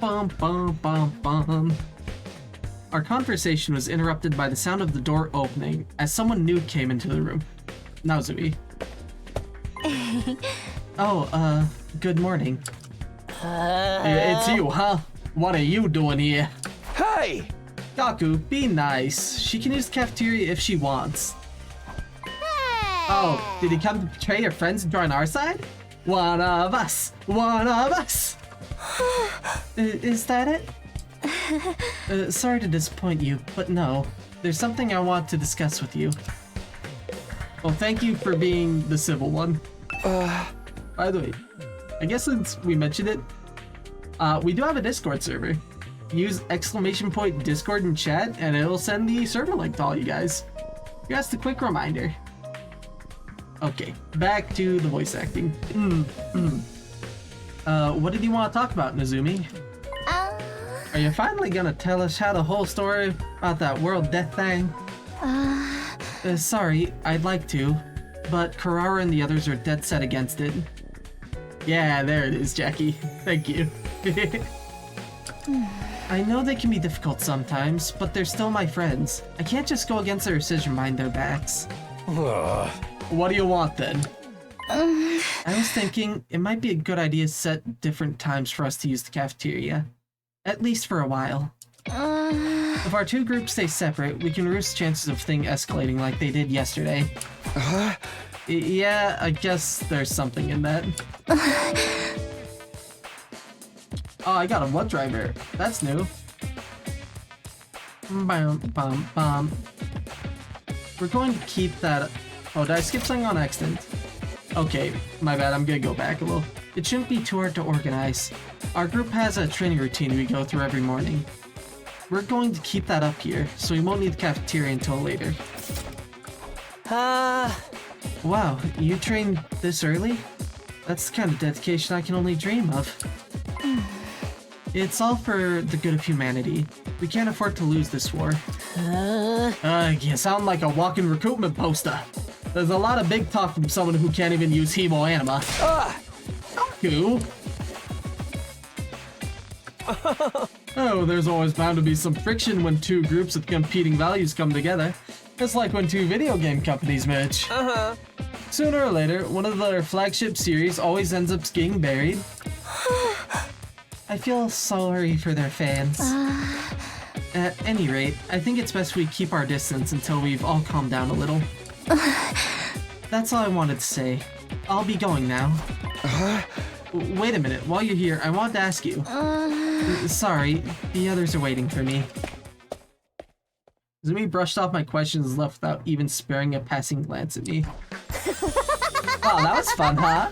Bum bum bum bum. Our conversation was interrupted by the sound of the door opening as someone new came into the room. Naozumi. Oh, good morning. It's you, huh? What are you doing here? Hey! Gaku, be nice. She can use the cafeteria if she wants. Oh, did he come to betray your friends and join our side? One of us! One of us! Is that it? Sorry to disappoint you, but no. There's something I want to discuss with you. Well, thank you for being the civil one. By the way, I guess since we mentioned it, we do have a Discord server. Use !Discord in chat and it'll send the server link to all you guys. Just a quick reminder. Okay, back to the voice acting. What did you want to talk about, Nezumi? Are you finally gonna tell us how the whole story about that world death thing? Sorry, I'd like to. but Carrara and the others are dead set against it. Yeah, there it is, Jackie. Thank you. I know they can be difficult sometimes, but they're still my friends. I can't just go against their decision behind their backs. What do you want then? I was thinking it might be a good idea to set different times for us to use the cafeteria. At least for a while. If our two groups stay separate, we can reduce chances of things escalating like they did yesterday. Yeah, I guess there's something in that. Oh, I got a blood driver. That's new. Bam, bam, bam. We're going to keep that... Oh, did I skip something on accident? Okay, my bad, I'm gonna go back a little. It shouldn't be too hard to organize. Our group has a training routine we go through every morning. We're going to keep that up here, so we won't need the cafeteria until later. Wow, you trained this early? That's the kind of dedication I can only dream of. It's all for the good of humanity. We can't afford to lose this war. You sound like a walking recruitment poster. There's a lot of big talk from someone who can't even use Hemo Anima. Who? Oh, there's always bound to be some friction when two groups with competing values come together. It's like when two video game companies merge. Sooner or later, one of their flagship series always ends up getting buried. I feel sorry for their fans. At any rate, I think it's best we keep our distance until we've all calmed down a little. That's all I wanted to say. I'll be going now. Wait a minute, while you're here, I wanted to ask you. Sorry, the others are waiting for me. Zumi brushed off my questions and left without even sparing a passing glance at me. Wow, that was fun, huh?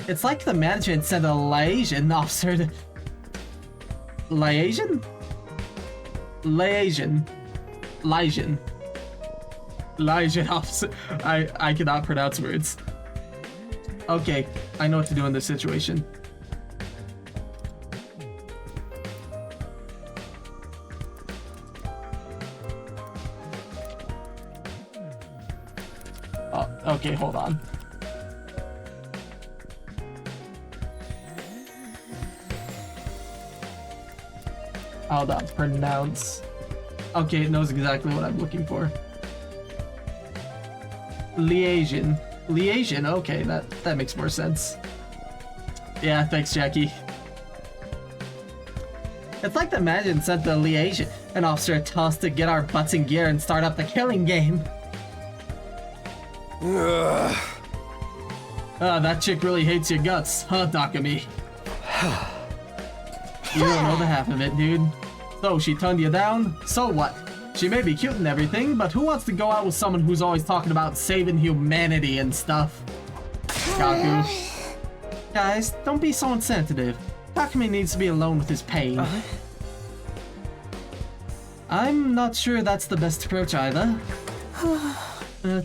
It's like the management sent a liaison officer to... Liaison? Liaison. Liaison. Liaison officer. I cannot pronounce words. Okay, I know what to do in this situation. Oh, okay, hold on. Hold on, pronounce. Okay, it knows exactly what I'm looking for. Liaison. Liaison, okay, that makes more sense. Yeah, thanks, Jackie. It's like the Imagine sent the liaison, an officer to us to get our butts in gear and start up the killing game. That chick really hates your guts, huh, Takumi? You don't know the half of it, dude. So, she turned you down? So what? She may be cute and everything, but who wants to go out with someone who's always talking about saving humanity and stuff? Kaku. Guys, don't be so insensitive. Takumi needs to be alone with his pain. I'm not sure that's the best approach either.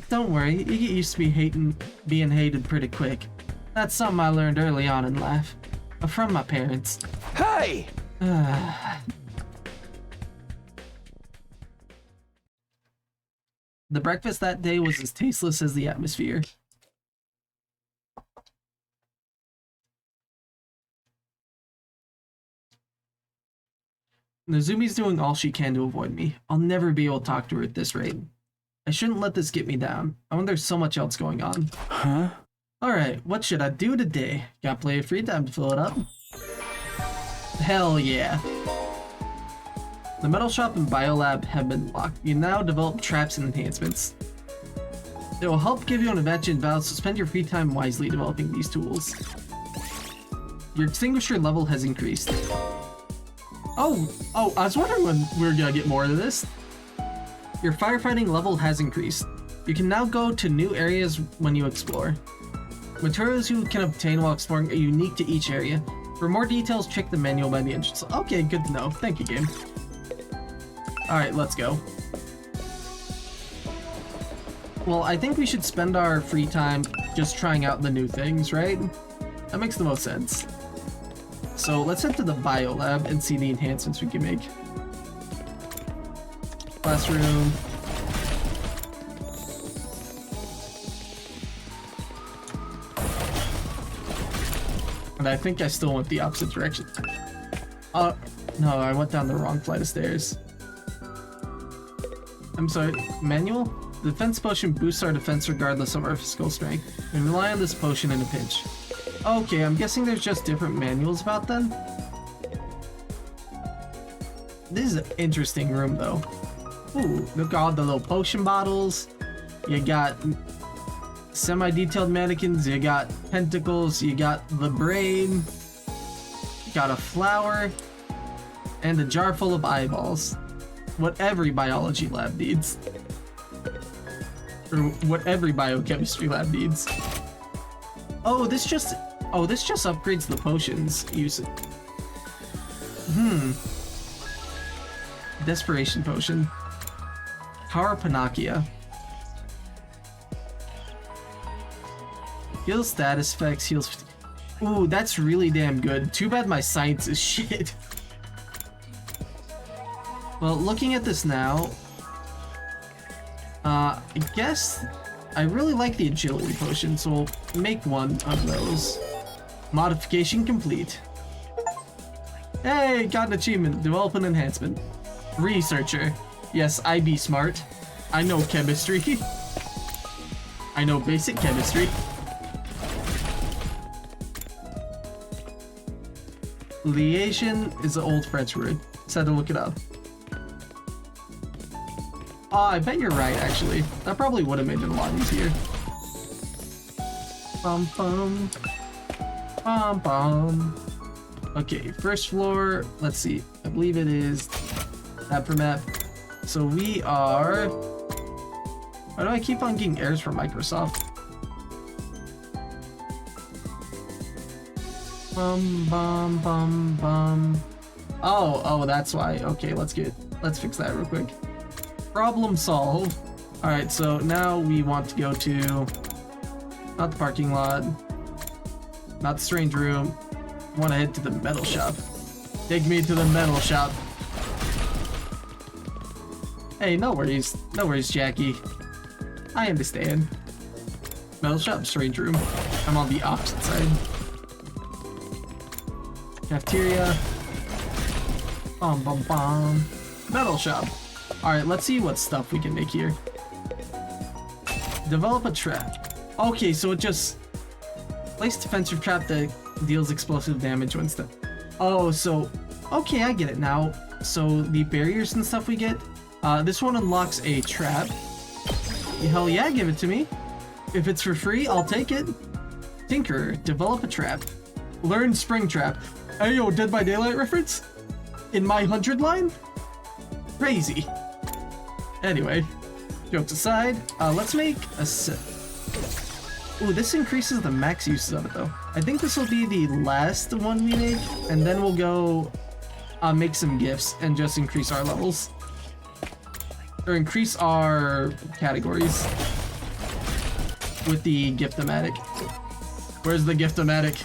Don't worry, you get used to being hated pretty quick. That's something I learned early on in life. From my parents. Hey! The breakfast that day was as tasteless as the atmosphere. Nozumi's doing all she can to avoid me. I'll never be able to talk to her at this rate. I shouldn't let this get me down. I wonder there's so much else going on. Huh? Alright, what should I do today? Got plenty of free time to fill it up. Hell yeah. The metal shop and biolab have been locked. You now develop traps and enhancements. It will help give you an advantage in battle, so spend your free time wisely developing these tools. Your extinguisher level has increased. Oh, I was wondering when we were gonna get more of this. Your firefighting level has increased. You can now go to new areas when you explore. Materials you can obtain while exploring are unique to each area. For more details, check the manual by the entrance. Okay, good to know. Thank you, game. Alright, let's go. Well, I think we should spend our free time just trying out the new things, right? That makes the most sense. So let's head to the biolab and see the enhancements we can make. Classroom. And I think I still went the opposite direction. No, I went down the wrong flight of stairs. I'm sorry, manual? The defense potion boosts our defense regardless of our physical strength. We rely on this potion in a pinch. Okay, I'm guessing there's just different manuals about then. This is an interesting room though. Ooh, look at all the little potion bottles. You got semi-detailed mannequins, you got pentacles, you got the brain, you got a flower, and a jar full of eyeballs. What every biology lab needs. Or what every biochemistry lab needs. Oh, this just upgrades the potions use. Desperation potion. Carapanakia. Heals status effects, heals. Ooh, that's really damn good. Too bad my science is shit. Well, looking at this now, I guess I really like the agility potion, so we'll make one of those. Modification complete. Hey, got an achievement. Develop an enhancement. Researcher. Yes, I be smart. I know chemistry. I know basic chemistry. Liaison is an old French word. Just had to look it up. I bet you're right, actually. That probably would have made it a lot easier. Bum bum. Bum bum. Okay, first floor. Let's see. I believe it is map for map. So we are... Why do I keep on getting errors from Microsoft? Bum bum bum bum. Oh, that's why. Okay, let's fix that real quick. Problem solved. Alright, so now we want to go to... Not the parking lot. Not the strange room. I want to head to the metal shop. Take me to the metal shop. Hey, no worries. No worries, Jackie. I understand. Metal shop, strange room. I'm on the opposite side. Cafeteria. Bum bum bum. Metal shop. Alright, let's see what stuff we can make here. Develop a trap. Okay, so it just... Place defensive trap that deals explosive damage when stuck. Oh, so... Okay, I get it now. So, the barriers and stuff we get... this one unlocks a trap. Hell yeah, give it to me. If it's for free, I'll take it. Tinkerer, develop a trap. Learn spring trap. Hey yo, Dead by Daylight reference? In my 100 line? Crazy. Anyway, jokes aside, let's make a set. Ooh, this increases the max uses of it though. I think this will be the last one we make, and then we'll go make some gifts and just increase our levels. Or increase our categories with the gift-o-matic. Where's the gift-o-matic?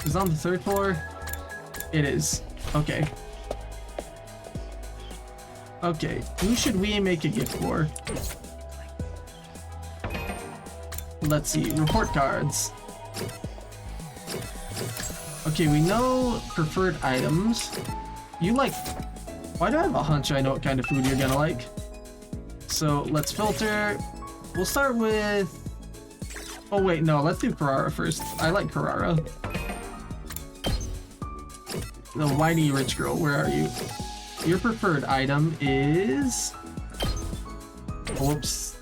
Is it on the 3rd floor? It is. Okay. Okay, who should we make a gift for? Let's see, report cards. Okay, we know preferred items. You like... Why do I have a hunch I know what kind of food you're gonna like? So, let's filter. We'll start with... Oh wait, no, let's do Carrara first. I like Carrara. The whiny rich girl, where are you? Your preferred item is... Whoops.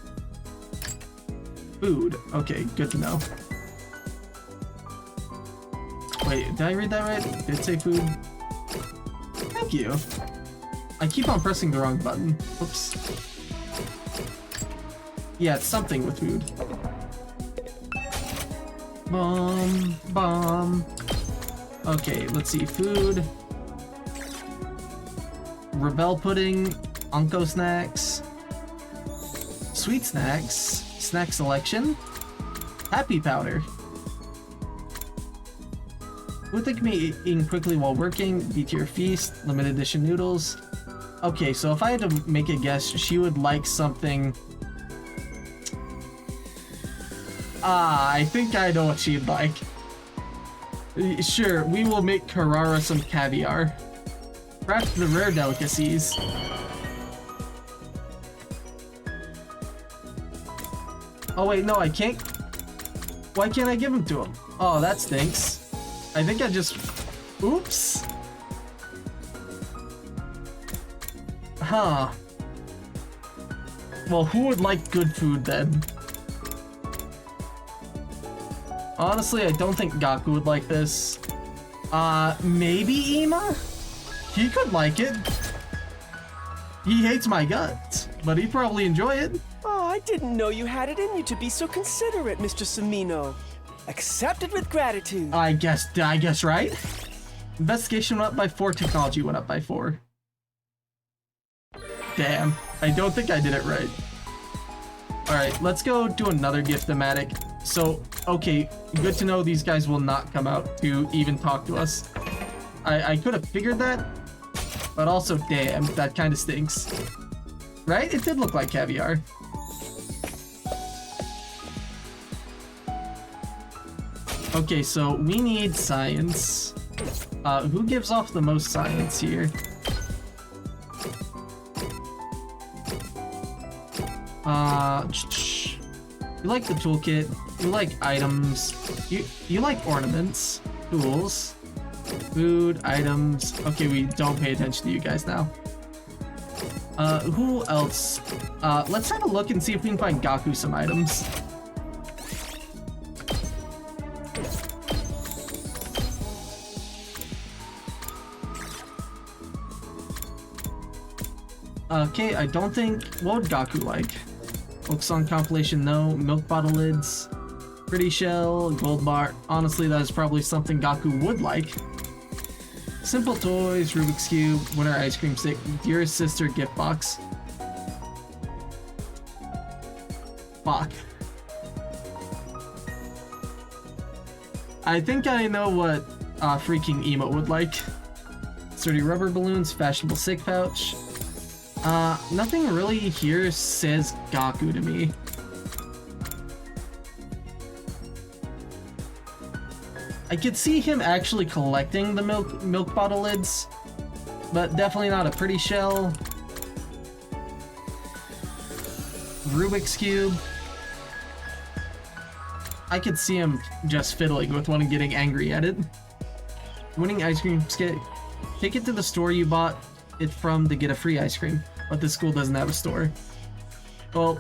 Food. Okay, good to know. Wait, did I read that right? Did it say food? Thank you. I keep on pressing the wrong button. Whoops. Yeah, it's something with food. Bomb. Okay, let's see. Food. Rebel pudding. Unco snacks. Sweet snacks. Snack selection. Happy powder. Food that can be eaten quickly while working. B-tier feast. Limited edition noodles. Okay, so if I had to make a guess, she would like something... I think I know what she'd like. Sure, we will make Carrara some caviar. Craft the rare delicacies. Oh wait, no, I can't. Why can't I give them to him? Oh, that stinks. I think I just... Oops. Huh. Well, who would like good food then? Honestly, I don't think Gaku would like this. Maybe Ima? He could like it. He hates my guts, but he'd probably enjoy it. Oh, I didn't know you had it in you to be so considerate, Mr. Samino. Accepted with gratitude. I guess right? Investigation went up by 4, technology went up by 4. Damn, I don't think I did it right. Alright, let's go do another gift thematic. So, okay, good to know these guys will not come out to even talk to us. I could have figured that, but also, damn, that kind of stinks. Right? It did look like caviar. Okay, so we need science. Who gives off the most science here? You like the toolkit, you like items, you like ornaments, tools, food, items. Okay, we don't pay attention to you guys now. Who else? Let's have a look and see if we can find Gaku some items. Okay, I don't think... What would Gaku like? Folk song compilation, no. Milk bottle lids. Pretty shell, gold bar. Honestly, that is probably something Gaku would like. Simple toys, Rubik's Cube, winter ice cream stick, dearest sister gift box. Fuck. I think I know what freaking emote would like. Sturdy rubber balloons, fashionable sick pouch. Nothing really here says Gaku to me. I could see him actually collecting the milk bottle lids, but definitely not a pretty shell. Rubik's Cube. I could see him just fiddling with one and getting angry at it. Winning ice cream skit. Take it to the store you bought it from to get a free ice cream, but the school doesn't have a store. Well,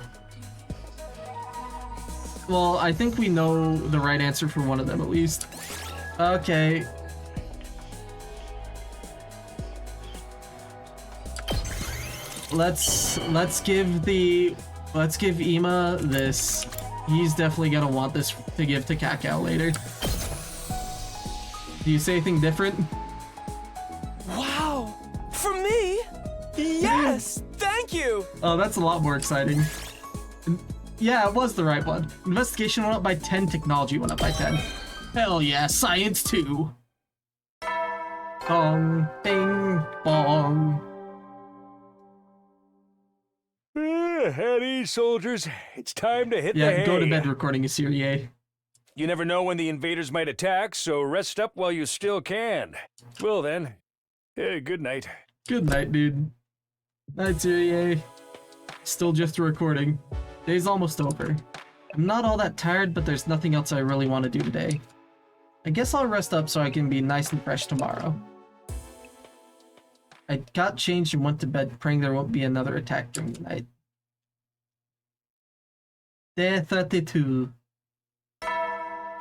I think we know the right answer for one of them at least. Okay. Let's give Ima this. He's definitely gonna want this to give to Kakao later. Do you say anything different? Wow! For me? Yes! Thank you! Oh, that's a lot more exciting. Yeah, it was the right one. Investigation went up by 10, technology went up by 10. Hell yeah, science too! Bong, bing, bong. At ease, soldiers. It's time to hit the hay. Yeah, go to bed recording a Serie. You never know when the invaders might attack, so rest up while you still can. Well then, good night. Good night, dude. Night, Serie. Still just recording. Day's almost over. I'm not all that tired, but there's nothing else I really want to do today. I guess I'll rest up so I can be nice and fresh tomorrow. I got changed and went to bed praying there won't be another attack during the night. Day 32.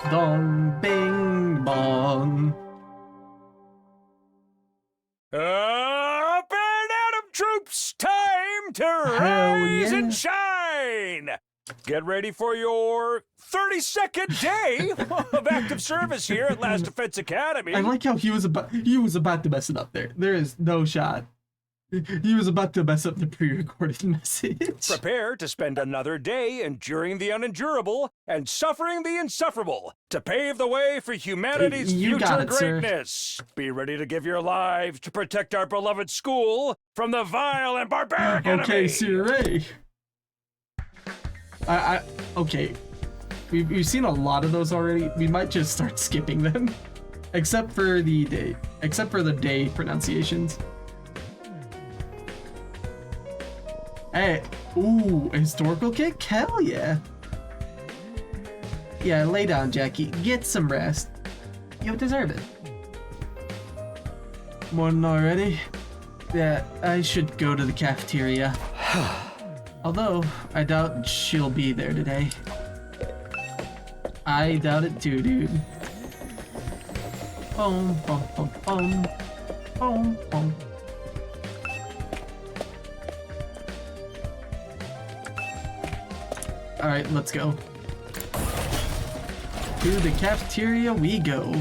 Dong, bing, bong. Up and Atom troops! Time to rise and shine! Get ready for your 32nd day of active service here at Last Defense Academy. I like how he was about to mess it up there. There is no shot. He was about to mess up the pre-recorded message. Prepare to spend another day enduring the unendurable and suffering the insufferable to pave the way for humanity's future greatness. Sir. Be ready to give your lives to protect our beloved school from the vile and barbaric enemy. Okay, Sirei. Okay. We've seen a lot of those already. We might just start skipping them. Except for the day. Except for the day pronunciations. Hey, ooh, a historical kick? Hell yeah. Yeah, lay down, Jackie. Get some rest. You deserve it. Morning already? Yeah, I should go to the cafeteria. Although, I doubt she'll be there today. I doubt it too, dude. Boom, boom, boom, boom. Boom, boom. Alright, let's go. To the cafeteria we go.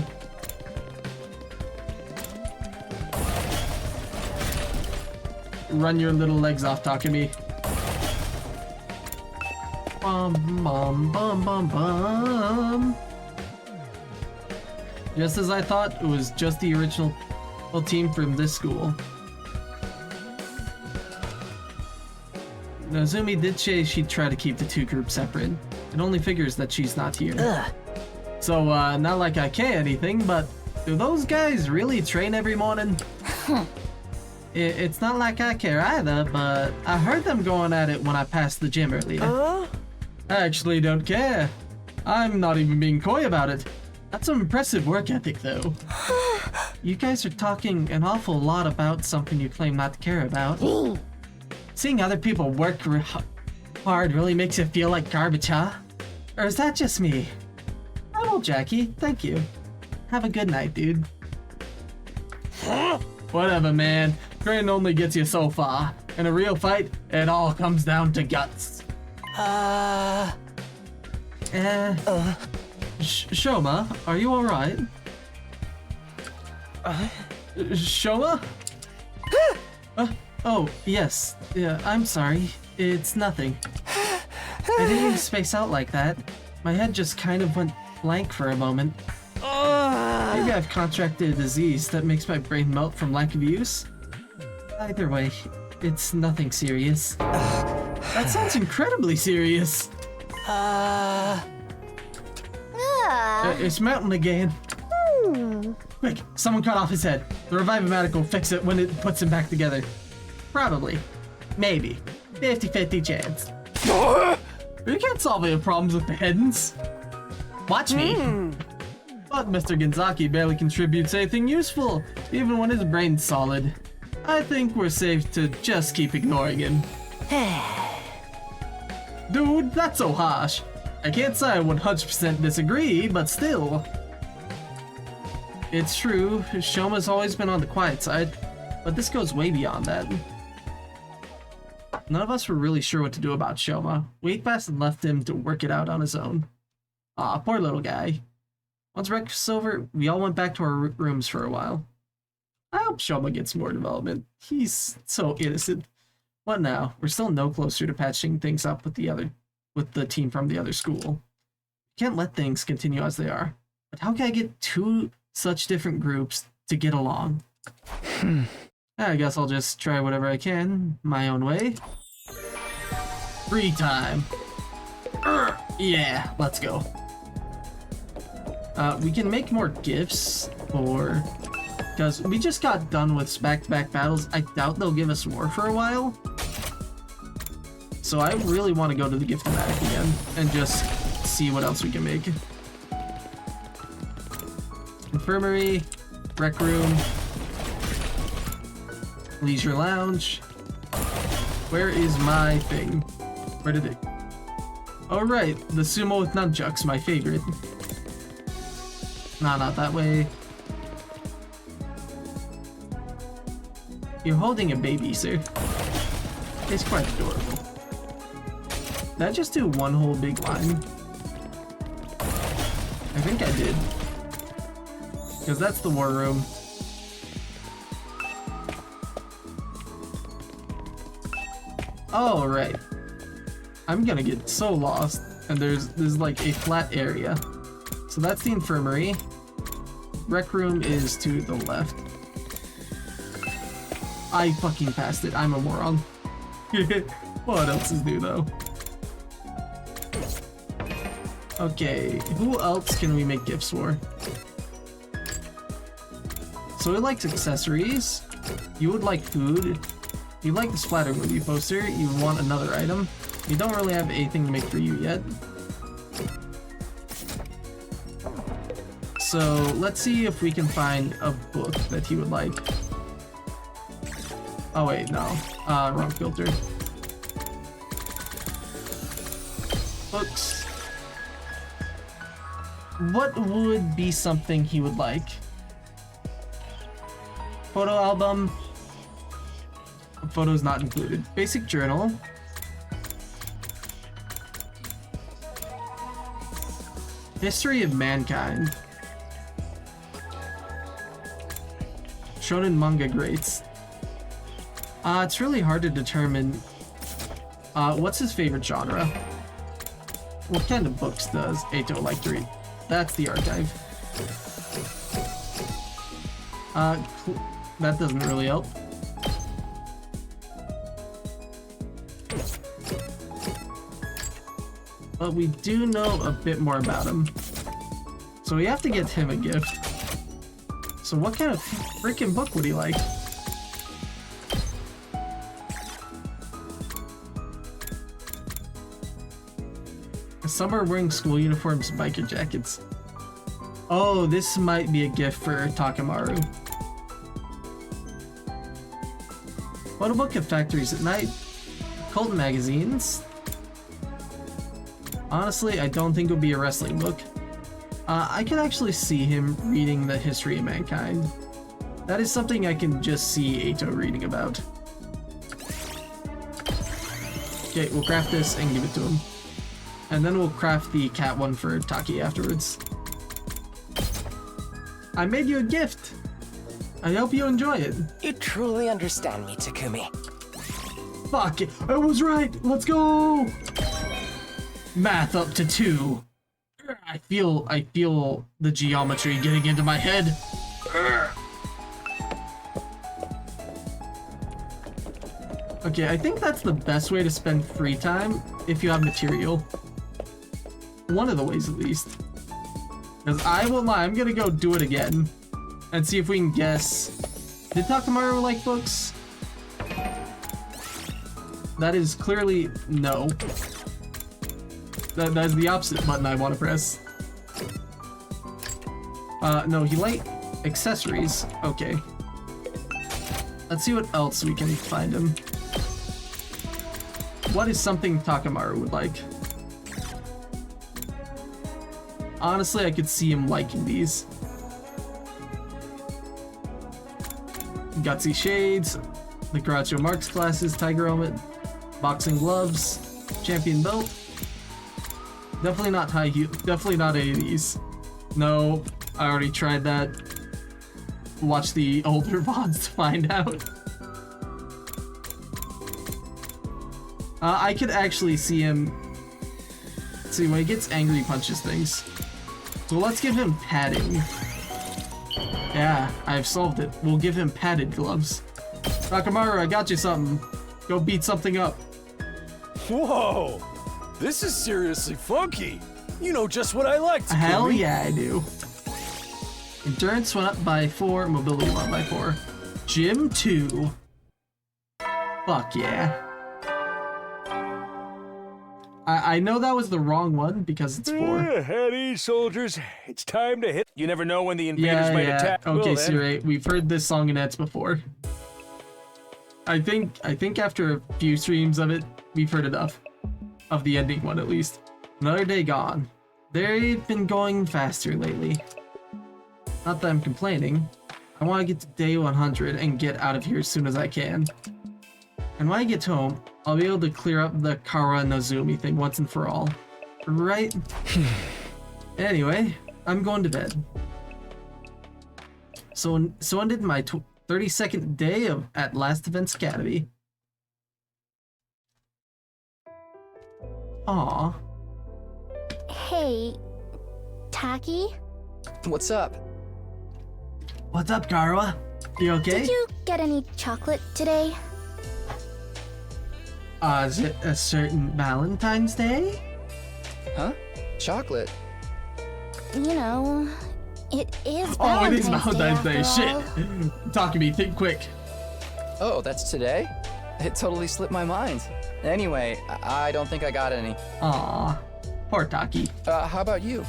Run your little legs off, Takumi. Bum, bum, bum, bum, bum. Just as I thought, it was just the original team from this school. Nozumi did say she'd try to keep the two groups separate. It only figures that she's not here. Ugh. So, not like I care anything, but do those guys really train every morning? It's not like I care either, but I heard them going at it when I passed the gym earlier. I actually don't care. I'm not even being coy about it. That's some impressive work ethic, though. You guys are talking an awful lot about something you claim not to care about. Seeing other people work hard really makes you feel like garbage, huh? Or is that just me? I will, Jackie. Thank you. Have a good night, dude. Whatever, man. Training only gets you so far. In a real fight, it all comes down to guts. Shoma, are you alright? Shoma? Oh, yes. Yeah, I'm sorry. It's nothing. I didn't even space out like that. My head just kind of went blank for a moment. Maybe I've contracted a disease that makes my brain melt from lack of use. Either way, it's nothing serious. That sounds incredibly serious. It's melting again. Quick, someone cut off his head. The Revive-O-Matic will fix it when it puts him back together. Probably. Maybe. 50-50 chance. You can't solve any problems with the headings. Watch me. But Mr. Genzaki barely contributes anything useful, even when his brain's solid. I think we're safe to just keep ignoring him. Dude, that's so harsh. I can't say I 100% disagree, but still. It's true, Shoma's always been on the quiet side, but this goes way beyond that. None of us were really sure what to do about Shoma. We passed and left him to work it out on his own. Aw, poor little guy. Once breakfast was over, we all went back to our rooms for a while. I hope Shoma gets more development. He's so innocent. What now? We're still no closer to patching things up with the team from the other school. Can't let things continue as they are. But how can I get two such different groups to get along? I guess I'll just try whatever I can, my own way. Free time. Yeah, let's go. We can make more gifts, or... Because we just got done with back-to-back battles. I doubt they'll give us more for a while. So I really want to go to the Gift-O-Matic again and just see what else we can make. Infirmary, rec room, leisure lounge. Where is my thing? Where did it? Oh right, the sumo with nunchucks, my favorite. Nah, not that way. You're holding a baby, sir. It's quite adorable. Did I just do one whole big line? I think I did. Because that's the war room. Oh, right. I'm gonna get so lost. And there's like a flat area. So that's the infirmary. Rec room is to the left. I fucking passed it. I'm a moron. What else is new though? Okay, who else can we make gifts for? So he likes accessories. You would like food. You like the Splatter movie poster. You want another item. You don't really have anything to make for you yet. So let's see if we can find a book that he would like. Oh wait, no. Wrong filter. Books. What would be something he would like? Photo album. Photos not included. Basic journal. History of mankind. Shonen manga greats. It's really hard to determine what's his favorite genre. What kind of books does Eito like to read? That's the archive. That doesn't really help. But we do know a bit more about him. So we have to get him a gift. So what kind of freaking book would he like? Some are wearing school uniforms, biker jackets. Oh, this might be a gift for Takemaru. Photo book at factories at night. Cult magazines. Honestly, I don't think it would be a wrestling book. I can actually see him reading the history of mankind. That is something I can just see Eito reading about. Okay, we'll craft this and give it to him. And then we'll craft the cat one for Taki afterwards. I made you a gift! I hope you enjoy it. You truly understand me, Takumi. Fuck it, I was right! Let's go! Math up to 2. I feel the geometry getting into my head. Okay, I think that's the best way to spend free time if you have material. One of the ways at least. Because I won't lie, I'm gonna go do it again and see if we can guess. Did Takemaru like books? That is clearly no. That is the opposite button I want to press. No, he liked accessories. Okay. Let's see what else we can find him. What is something Takemaru would like? Honestly, I could see him liking these. Gutsy shades, the Groucho Marx glasses, tiger helmet, boxing gloves, champion belt. Definitely not high heel. Definitely not any of these. No, I already tried that. Watch the older VODs to find out. I could actually see him. See, when he gets angry, he punches things. So let's give him padding. Yeah, I've solved it. We'll give him padded gloves. Takemaru, I got you something. Go beat something up. Whoa! This is seriously funky. You know just what I like, Takumi. Hell yeah, I do. Endurance went up by 4, mobility went up by 4. Gym 2. Fuck yeah. I know that was the wrong one because it's 4. At ease, soldiers. It's time to hit. You never know when the invaders might attack. Okay, Well, then. Siri, we've heard this song and dance before. I think after a few streams of it, we've heard enough. Of the ending one, at least. Another day gone. They've been going faster lately. Not that I'm complaining. I want to get to day 100 and get out of here as soon as I can. And when I get home, I'll be able to clear up the Kara Nozumi thing once and for all. Right? Anyway, I'm going to bed. So ended my 32nd day at Last Defense Academy. Aw. Hey, Taki? What's up? What's up, Kara? You okay? Did you get any chocolate today? Is it a certain Valentine's Day? Huh? Chocolate? You know, It is Oh, it is Valentine's Day. Valentine's Day. after all. Shit. Talk to me. Think quick. Oh, that's today? It totally slipped my mind. Anyway, I don't think I got any. Aw. Poor Taki. How about you?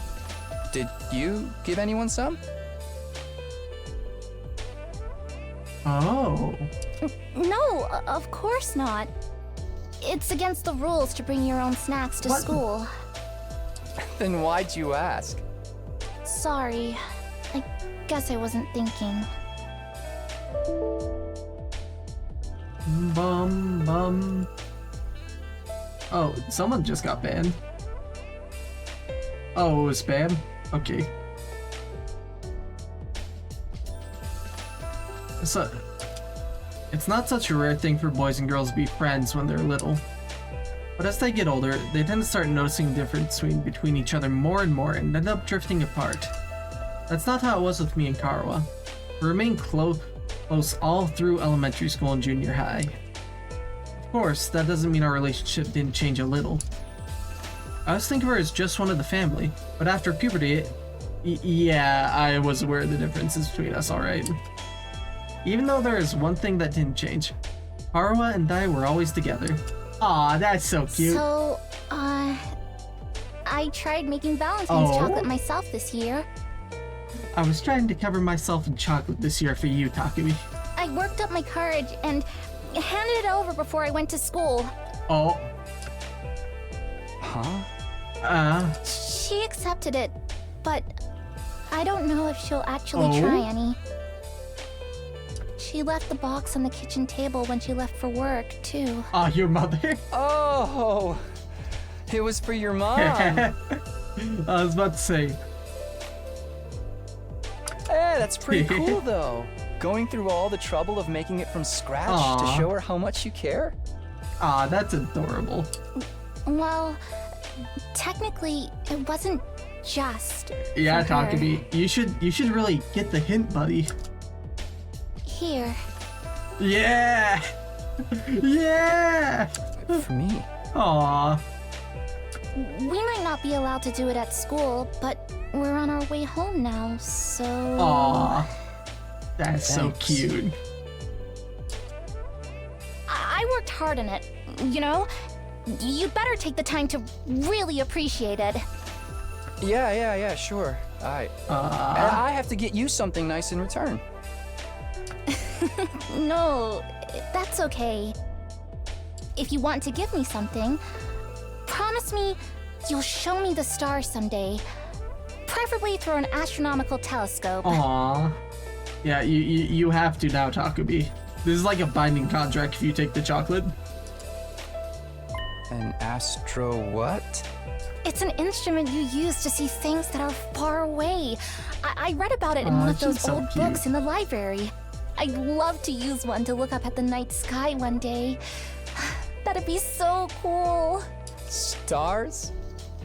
Did you give anyone some? Oh. No, of course not. It's against the rules to bring your own snacks to What? school. Then why'd you ask? Sorry. I guess I wasn't thinking. Bum bum. Oh, someone just got banned. Oh, it was spam? Okay. So, it's not such a rare thing for boys and girls to be friends when they're little. But as they get older, they tend to start noticing the difference between each other more and more and end up drifting apart. That's not how it was with me and Karawa. We remained close all through elementary school and junior high. Of course, that doesn't mean our relationship didn't change a little. I was thinking of her as just one of the family, but after puberty, yeah, I was aware of the differences between us, alright. Even though there is one thing that didn't change, Karawa and I were always together. Aw, that's so cute. So, I tried making Valentine's Oh? chocolate myself this year. I was trying to cover myself in chocolate this year for you, Takumi. I worked up my courage and handed it over before I went to school. Oh, Huh? She accepted it, but I don't know if she'll actually Oh? try any. She left the box on the kitchen table when she left for work, too. your mother? Oh, it was for your mom. I was about to say, Hey, that's pretty cool though. Going through all the trouble of making it from scratch to Aw. show her how much you care. that's adorable. Well, technically, it wasn't just Yeah, for her. Takumi, you should really get the hint, buddy. Here. Yeah! Yeah! For me. Aw. We might not be allowed to do it at school, but we're on our way home now, so... Aw. That's so Thanks. cute. I worked hard on it, you know? You'd better take the time to really appreciate it. Yeah, sure. I have to get you something nice in return. No, that's okay. If you want to give me something, promise me you'll show me the stars someday. Preferably through an astronomical telescope. Aw. Yeah, you have to now, Takumi. This is like a binding contract if you take the chocolate. An astro what? It's an instrument you use to see things that are far away. I read about it in one of she's those so old cute. books in the library. I'd love to use one to look up at the night sky one day. That'd be so cool. Stars?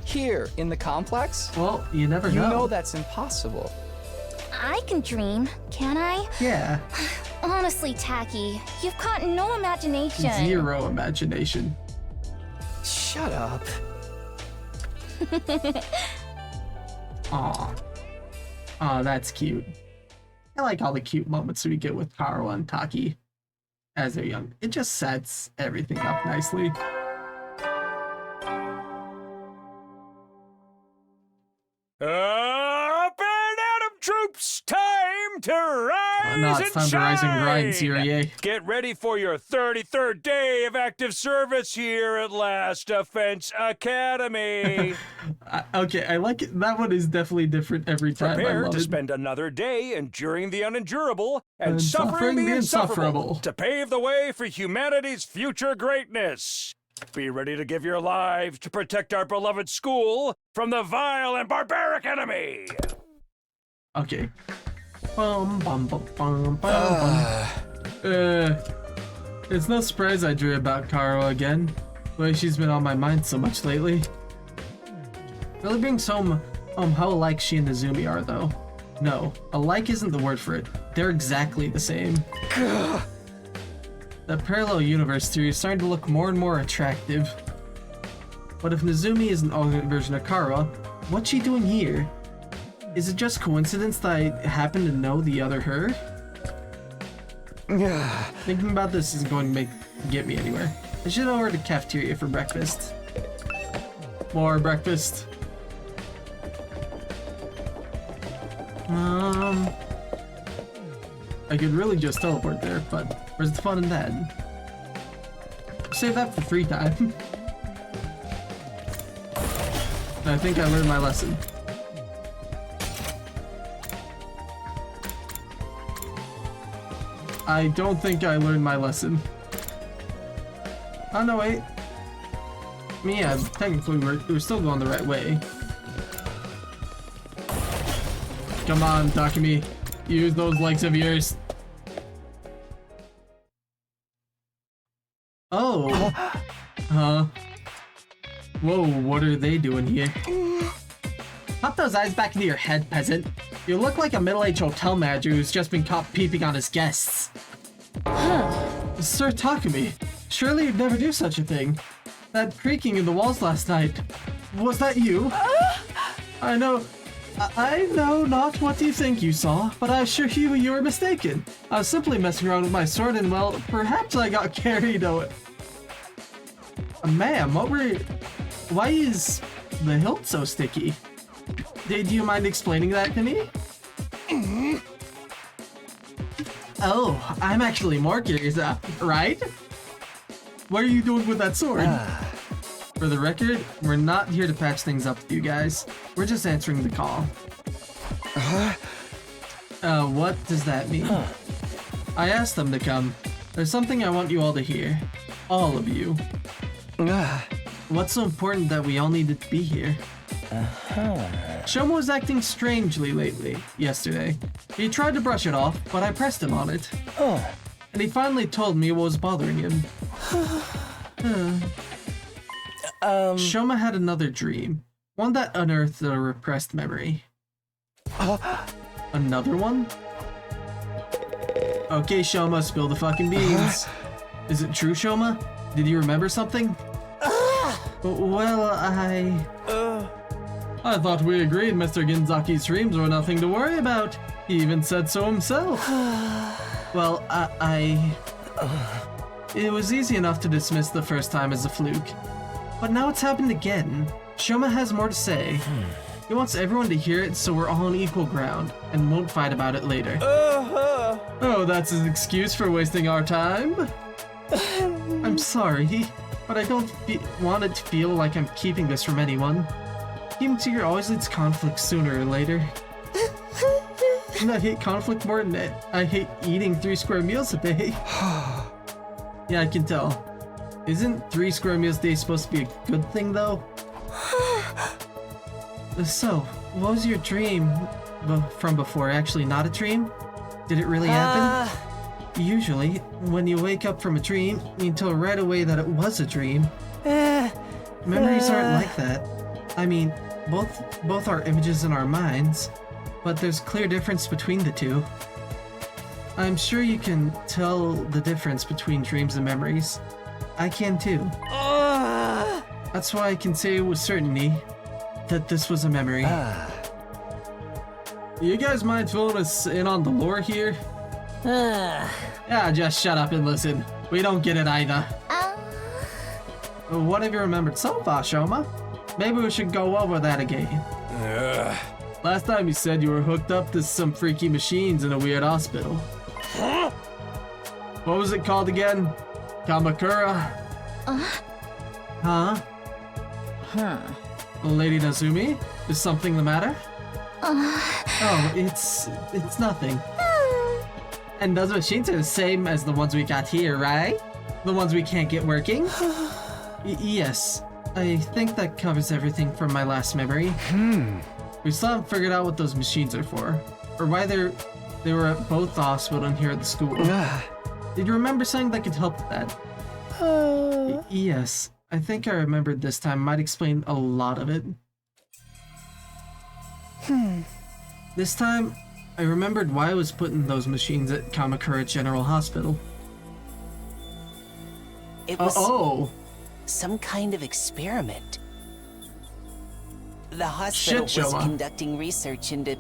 Here, in the complex? Well, you never You know. know that's impossible. I can dream, can I? Yeah. Honestly, Tacky, you've got no imagination. Zero imagination. Shut up. Aw. Aw, that's cute. I like all the cute moments we get with Karawa and Taki as they're young. It just sets everything up nicely. Up and at 'em, troops! Time to rise Now it's time to rise and grind, Serie. Get ready for your 33rd day of active service here at Last Defense Academy. Okay, I like it. That one is definitely different every time. I Prepare love to it. spend another day enduring the unendurable and And suffering the insufferable insufferable. to pave the way for humanity's future greatness. Be ready to give your lives to protect our beloved school from the vile and barbaric enemy. Okay. Bum, bum, bum, bum, bum, bum. It's no surprise I drew about Karo again. The way she's been on my mind so much lately. Really brings home how alike she and Nezumi are, though. No, alike isn't the word for it. They're exactly the same. That parallel universe theory is starting to look more and more attractive. But if Nezumi is an alternate version of Kara, what's she doing here? Is it just coincidence that I happen to know the other her? Thinking about this isn't going to get me anywhere. I should order the cafeteria for breakfast. More breakfast. I could really just teleport there, but where's the fun in that? Save that for free time. I think I learned my lesson. I don't think I learned my lesson. Oh no, wait. I mean, yeah, technically we're still going the right way. Come on, Takumi. Use those legs of yours. Oh. Huh? Whoa, what are they doing here? Pop those eyes back into your head, peasant. You look like a middle-aged hotel manager who's just been caught peeping on his guests. Sir Takumi, surely you'd never do such a thing. That creaking in the walls last night, was that you? I know not what you think you saw, but I assure you were mistaken. I was simply messing around with my sword and, well, perhaps I got carried away. Ma'am, why is the hilt so sticky? Do you mind explaining that to me? Oh, I'm actually more curious, right? What are you doing with that sword? For the record, we're not here to patch things up with you guys. We're just answering the call. What does that mean? I asked them to come. There's something I want you all to hear. All of you. What's so important that we all needed to be here? Shoma was acting strangely yesterday. He tried to brush it off, but I pressed him on it. And he finally told me what was bothering him. Shoma had another dream. One that unearthed a repressed memory. Another one? Okay, Shoma, spill the fucking beans. Is it true, Shoma? Did you remember something? Well, I thought we agreed Mr. Ginzaki's dreams were nothing to worry about. He even said so himself. Well, it was easy enough to dismiss the first time as a fluke. But now it's happened again. Shoma has more to say. He wants everyone to hear it so we're all on equal ground and won't fight about it later. Oh, that's an excuse for wasting our time? I'm sorry, but I don't want it to feel like I'm keeping this from anyone. Keeping secret always leads to conflict sooner or later. And I hate conflict more than it. I hate eating 3 square meals a day. Yeah, I can tell. Isn't 3 square meals a day supposed to be a good thing, though? So, what was your dream from before actually not a dream? Did it really happen? Usually, when you wake up from a dream, you tell right away that it was a dream. Memories aren't like that. I mean, both are images in our minds, but there's a clear difference between the two. I'm sure you can tell the difference between dreams and memories. I can too. That's why I can say with certainty that this was a memory. You guys mind filling us in on the lore here? Yeah, just shut up and listen. We don't get it either. What have you remembered so far, Shoma? Maybe we should go over that again. Last time you said you were hooked up to some freaky machines in a weird hospital. What was it called again? Kamakura? Huh? Lady Nazumi? Is something the matter? Oh, it's nothing. And those machines are the same as the ones we got here, right? The ones we can't get working? Yes. I think that covers everything from my last memory. We still haven't figured out what those machines are for, or why they were at both the hospital and here at the school. Did you remember something that could help with that? Yes, I think I remembered this time. Might explain a lot of it. This time, I remembered why I was putting those machines at Kamakura General Hospital. It was oh. some kind of experiment. The hospital Shit, was Shoma. conducting research into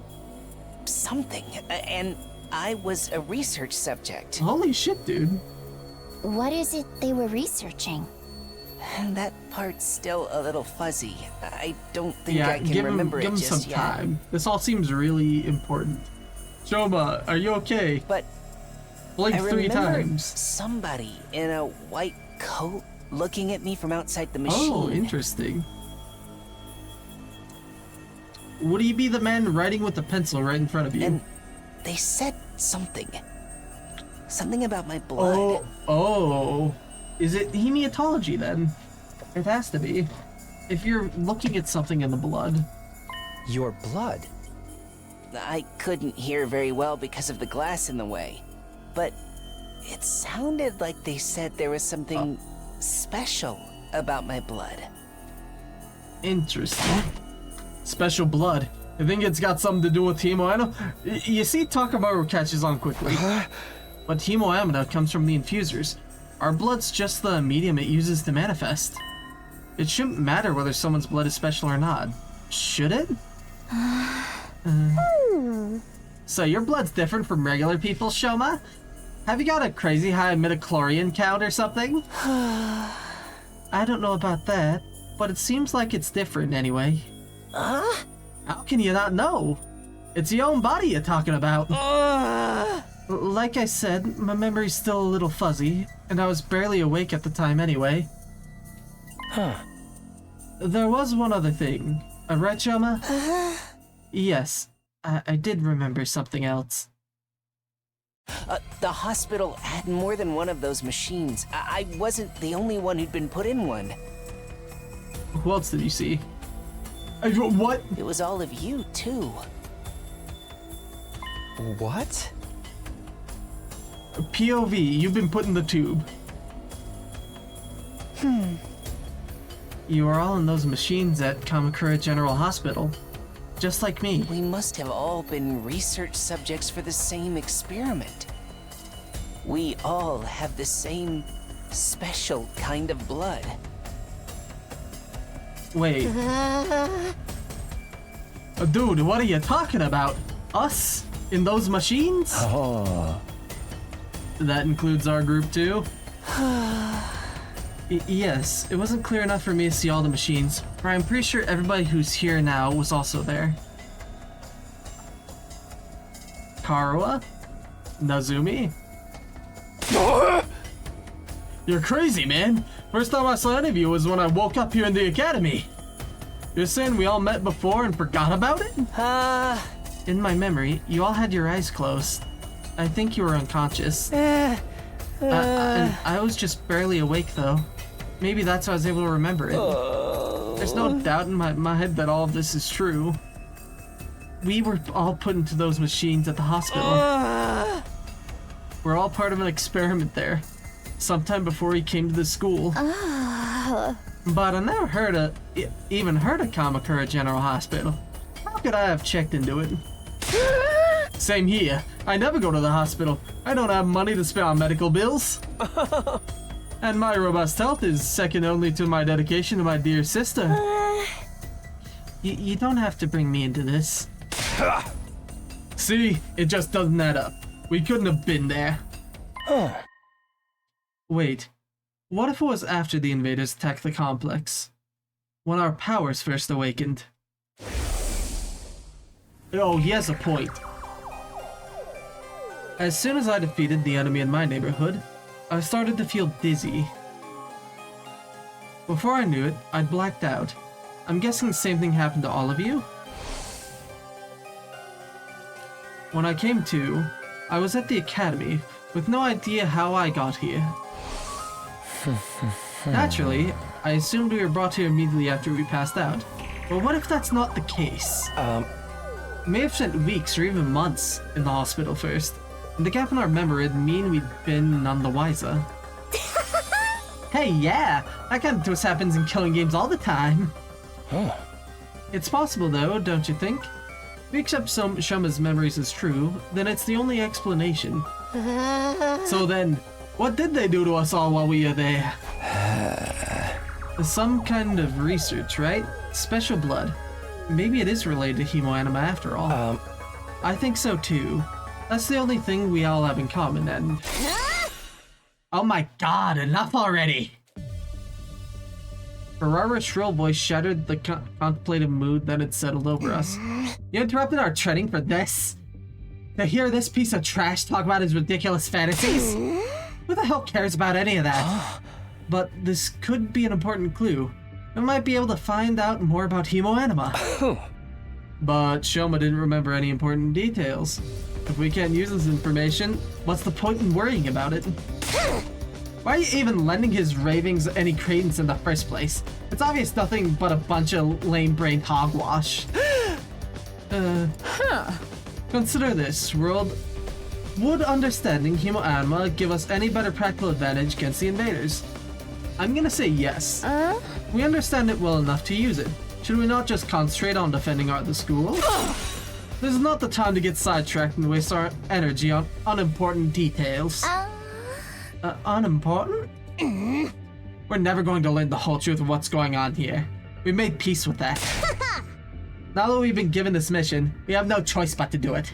something, and I was a research subject. Holy shit, dude. What is it they were researching? And that part's still a little fuzzy. I don't think Yeah, I can give remember him it some just yet. time. This all seems really important. Shoma, are you okay? But Blink I 3 remember times. somebody in a white coat looking at me from outside the machine. Oh, interesting. Would he be the man writing with the pencil right in front of you? And they said something. Something about my blood. Oh. Is it hematology then? It has to be. If you're looking at something in the blood. Your blood? I couldn't hear very well because of the glass in the way. But it sounded like they said there was something special about my blood. Interesting. Special blood. I think it's got something to do with hemoamina. You see, Takamaru catches on quickly. But hemoamina comes from the infusers. Our blood's just the medium it uses to manifest. It shouldn't matter whether someone's blood is special or not. Should it? So your blood's different from regular people's, Shoma? Have you got a crazy high midichlorian count or something? I don't know about that, but it seems like it's different anyway. How can you not know? It's your own body you're talking about. Like I said, my memory's still a little fuzzy, and I was barely awake at the time anyway. There was one other thing. Right, Shoma? Yes, I did remember something else. The hospital had more than one of those machines. I wasn't the only one who'd been put in one. Who else did you see? What? It was all of you, too. What? POV, you've been put in the tube. You are all in those machines at Kamakura General Hospital. Just like me. We must have all been research subjects for the same experiment. We all have the same special kind of blood. Wait. Dude, what are you talking about? Us? In those machines? Oh. That includes our group too? Yes, it wasn't clear enough for me to see all the machines, but I'm pretty sure everybody who's here now was also there. Karuha? Nazumi? You're crazy, man! First time I saw any of you was when I woke up here in the academy! You're saying we all met before and forgot about it? In my memory, you all had your eyes closed. I think you were unconscious. And I was just barely awake, though. Maybe that's why I was able to remember it. There's no doubt in my mind that all of this is true. We were all put into those machines at the hospital. We're all part of an experiment there. Sometime before he came to the school. But I never even heard of Kamakura General Hospital. How could I have checked into it? Same here. I never go to the hospital. I don't have money to spend on medical bills. And my robust health is second only to my dedication to my dear sister. You don't have to bring me into this. See? It just doesn't add up. We couldn't have been there. Wait. What if it was after the invaders attacked the complex? When our powers first awakened? Oh, he has a point. As soon as I defeated the enemy in my neighborhood, I started to feel dizzy. Before I knew it, I'd blacked out. I'm guessing the same thing happened to all of you? When I came to, I was at the academy, with no idea how I got here. Naturally, I assumed we were brought here immediately after we passed out. But what if that's not the case? May have spent weeks or even months in the hospital first. And the gap in our memory would mean we'd been none the wiser. Hey, yeah! That kind of twist happens in killing games all the time. It's possible though, don't you think? If we accept Shoma's memories as true, then it's the only explanation. So then, what did they do to us all while we were there? Some kind of research, right? Special blood. maybe it is related to Hemoanima after all. I think so too. That's the only thing we all have in common, and... Oh my god, enough already! Ferrara's shrill voice shattered the contemplative mood that had settled over us. You interrupted our treading for this? To hear this piece of trash talk about his ridiculous fantasies? Who the hell cares about any of that? But this could be an important clue. We might be able to find out more about Hemoanima. But Shoma didn't remember any important details. If we can't use this information, what's the point in worrying about it? Why are you even lending his ravings any credence in the first place? It's obvious nothing but a bunch of lame-brained hogwash. Consider this, world. Would understanding Hemoanima give us any better practical advantage against the invaders? I'm gonna say yes. We understand it well enough to use it. Should we not just concentrate on defending the school? This is not the time to get sidetracked and waste our energy on unimportant details. Unimportant? We're never going to learn the whole truth of what's going on here. We made peace with that. Now that we've been given this mission, we have no choice but to do it.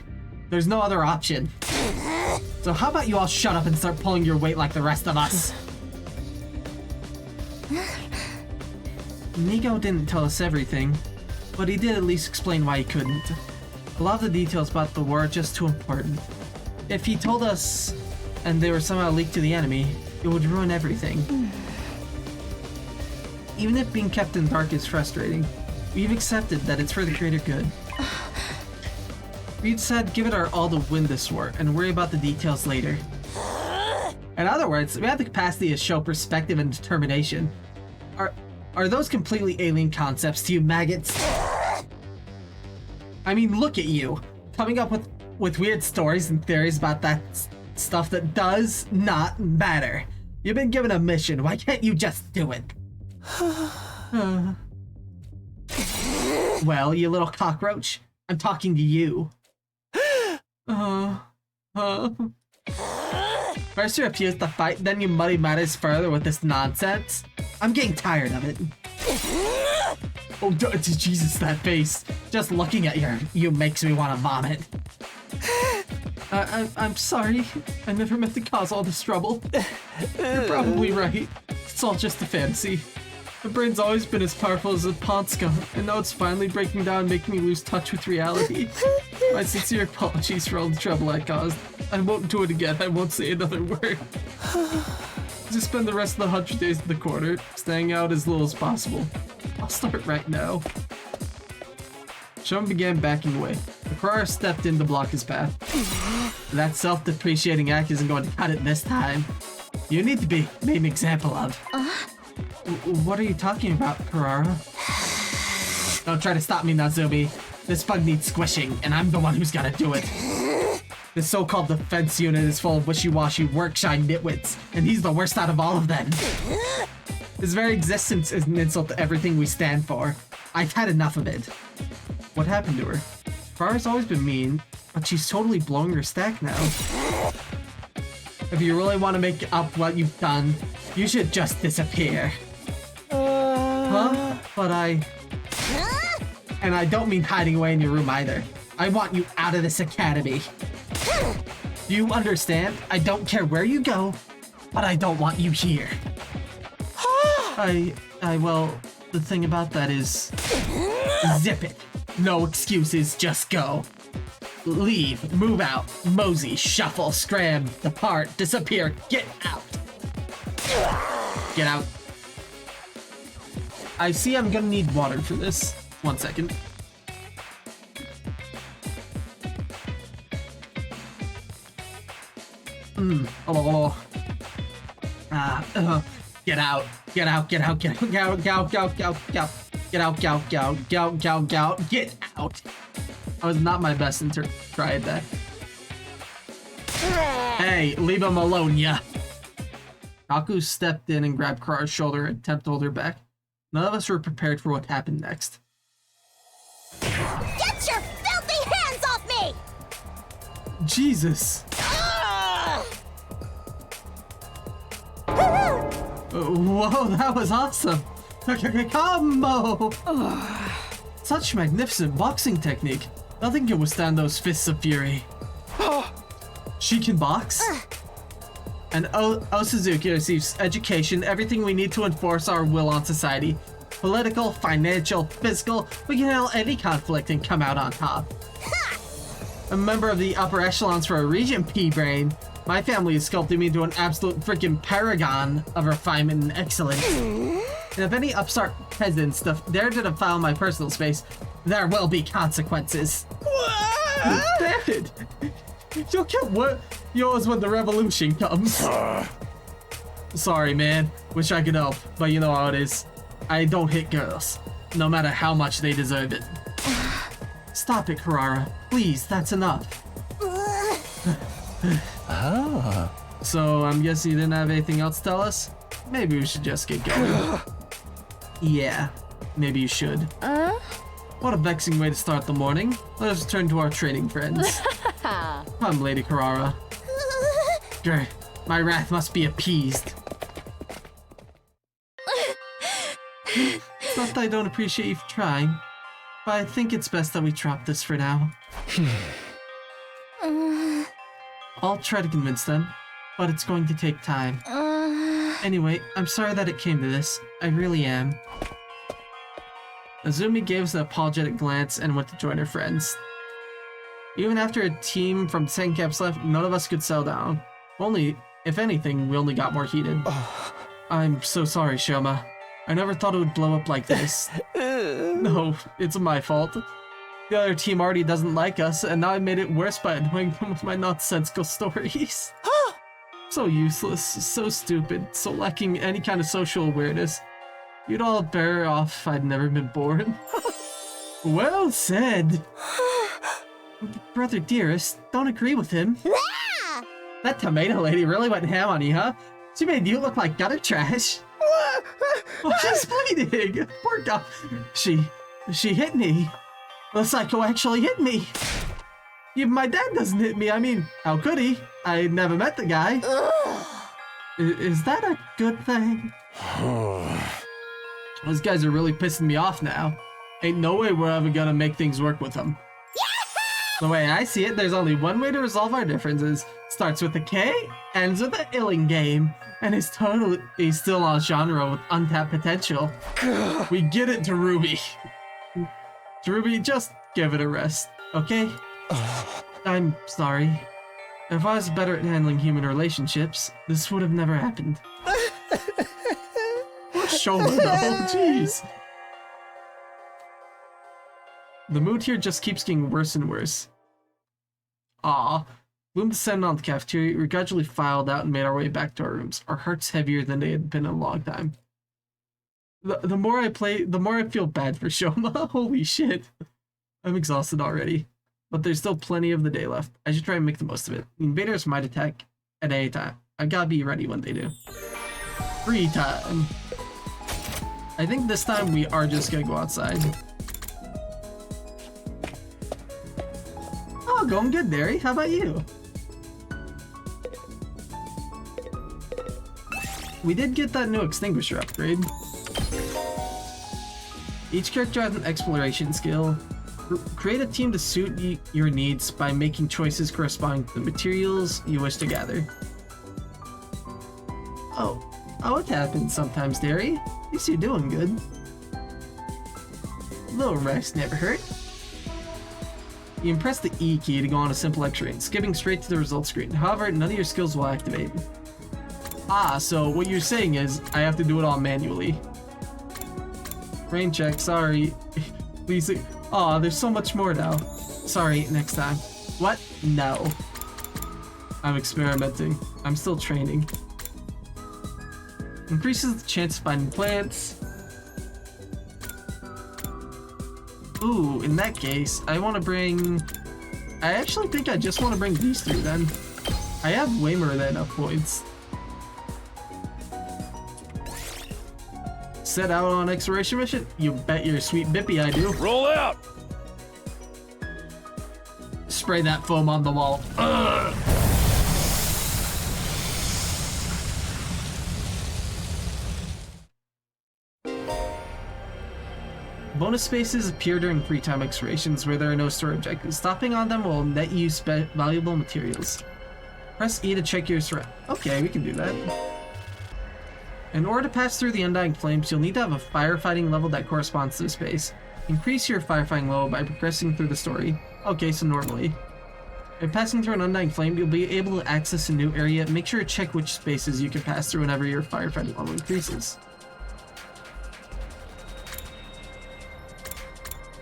There's no other option. So how about you all shut up and start pulling your weight like the rest of us? Nico didn't tell us everything, but he did at least explain why he couldn't. A lot of the details about the war are just too important. If he told us and they were somehow leaked to the enemy, it would ruin everything. Even if being kept in the dark is frustrating, we've accepted that it's for the greater good. We decided give it our all to win this war and worry about the details later. In other words, we have the capacity to show perspective and determination. Are those completely alien concepts to you maggots? I mean, look at you, coming up with weird stories and theories about that stuff that does not matter. You've been given a mission, why can't you just do it? Well, you little cockroach, I'm talking to you. First you refuse to fight, then you muddy matters further with this nonsense. I'm getting tired of it. Oh, Jesus, that face. Just looking at you makes me want to vomit. I'm sorry. I never meant to cause all this trouble. You're probably right. It's all just a fantasy. My brain's always been as powerful as a Ponska, and now it's finally breaking down and making me lose touch with reality. My sincere apologies for all the trouble I caused. I won't do it again. I won't say another word. Just spend the rest of the 100 days in the quarter, staying out as little as possible. I'll start right now. Shoma began backing away. Ferrara stepped in to block his path. That self-depreciating act isn't going to cut it this time. You need to be made an example of. What are you talking about, Ferrara? Don't try to stop me, Nazumi. This bug needs squishing, and I'm the one who's gotta do it. This so-called defense unit is full of wishy-washy work-shy nitwits, and he's the worst out of all of them. His very existence is an insult to everything we stand for. I've had enough of it. What happened to her? Ferrara's always been mean, but she's totally blowing her stack now. If you really want to make up what you've done, you should just disappear. Huh? But And I don't mean hiding away in your room either. I want you out of this academy. Do you understand? I don't care where you go, but I don't want you here. Well, the thing about that is... Zip it. No excuses, just go. Leave, move out, mosey, shuffle, scram, depart, disappear, get out. Get out. I see I'm gonna need water for this. 1 second. Oh. Get out. Get out, get out, get out, get out, get out, get out, get out, get out, get out, get out, get out, get out, get out, get out. I was not my best try at that. Hey, leave him alone, ya. Kaku stepped in and grabbed Kara's shoulder and attempted to hold her back. None of us were prepared for what happened next. Get your filthy hands off me! Jesus. Whoa, that was awesome. Combo! Such magnificent boxing technique. Nothing can withstand those fists of fury. She can box? And Suzuki receives education, everything we need to enforce our will on society. Political, financial, physical, we can handle any conflict and come out on top. A member of the upper echelons for a region, P-Brain. My family has sculpted me into an absolute freaking paragon of refinement and excellence. And if any upstart peasants dare to defile my personal space, there will be consequences. Damn it! You'll get what yours when the revolution comes. Sorry, man. Wish I could help, but you know how it is. I don't hit girls, no matter how much they deserve it. Stop it, Karara. Please, that's enough. So, I'm guessing you didn't have anything else to tell us? Maybe we should just get going. Yeah, maybe you should. What a vexing way to start the morning. Let us return to our training friends. Come, Lady Karara. Grr, my wrath must be appeased. It's not that I don't appreciate you for trying, but I think it's best that we drop this for now. I'll try to convince them, but it's going to take time. Anyway, I'm sorry that it came to this. I really am. Azumi gave us an apologetic glance and went to join her friends. Even after a team from 10 camps left, none of us could settle down. Only, if anything, we only got more heated. I'm so sorry, Shoma. I never thought it would blow up like this. No, it's my fault. The other team already doesn't like us, and now I made it worse by annoying them with my nonsensical stories. So useless, so stupid, so lacking any kind of social awareness. You'd all better off if I'd never been born. Well said. Brother Dearest, don't agree with him. That tomato lady really went ham on you, huh? She made you look like gutter trash. Oh, she's bleeding. Poor guy. She hit me. The psycho actually hit me. Even my dad doesn't hit me. I mean, how could he? I never met the guy. Is that a good thing? Those guys are really pissing me off now. Ain't no way we're ever gonna make things work with them. The way I see it, there's only one way to resolve our differences. Starts with a K, ends with an Illing game, and is still a genre with untapped potential. We get it, Tarubi. Tarubi, just give it a rest, okay? I'm sorry. If I was better at handling human relationships, this would have never happened. Poor Shoma, though, jeez. The mood here just keeps getting worse and worse. Aw. Bloom descended on the cafeteria. We gradually filed out and made our way back to our rooms, our hearts heavier than they had been in a long time. The more I play, the more I feel bad for Shoma. Holy shit. I'm exhausted already. But there's still plenty of the day left. I should try and make the most of it. The invaders might attack at any time. I gotta be ready when they do. Free time. I think this time we are just gonna go outside. Oh, going good, Derry. How about you? We did get that new extinguisher upgrade. Each character has an exploration skill. Create a team to suit your needs by making choices corresponding to the materials you wish to gather. Oh, it happens sometimes, Derry. At least you're doing good. A little rest never hurt. You press the E key to go on a simple X-ray, skipping straight to the results screen. However, none of your skills will activate. Ah, so what you're saying is I have to do it all manually. Brain check, sorry. Please. Aw, there's so much more now. Sorry, next time. What? No. I'm experimenting. I'm still training. Increases the chance of finding plants. Ooh, in that case, I want to bring... I actually think I just want to bring these three then. I have way more than enough points. Set out on exploration mission? You bet your sweet bippy I do. Roll out! Spray that foam on the wall. Ugh. Bonus spaces appear during free time explorations where there are no story objectives. Stopping on them will net you valuable materials. Press E to check your surroundings. Okay, we can do that. In order to pass through the Undying Flames, you'll need to have a firefighting level that corresponds to the space. Increase your firefighting level by progressing through the story. Okay, so normally. By passing through an Undying Flame, you'll be able to access a new area. Make sure to check which spaces you can pass through whenever your firefighting level increases.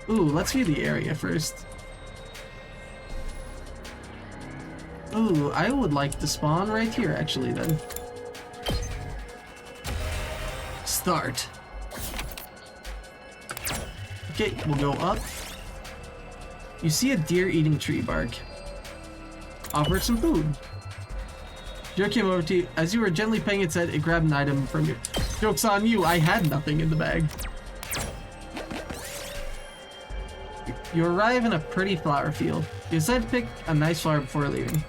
Ooh, let's view the area first. Ooh, I would like to spawn right here actually then. Start. Okay, we'll go up. You see a deer eating tree bark. Offer it some food. Deer came over to you. As you were gently petting its head, it grabbed an item from you. Joke's on you, I had nothing in the bag. You arrive in a pretty flower field. You decide to pick a nice flower before leaving.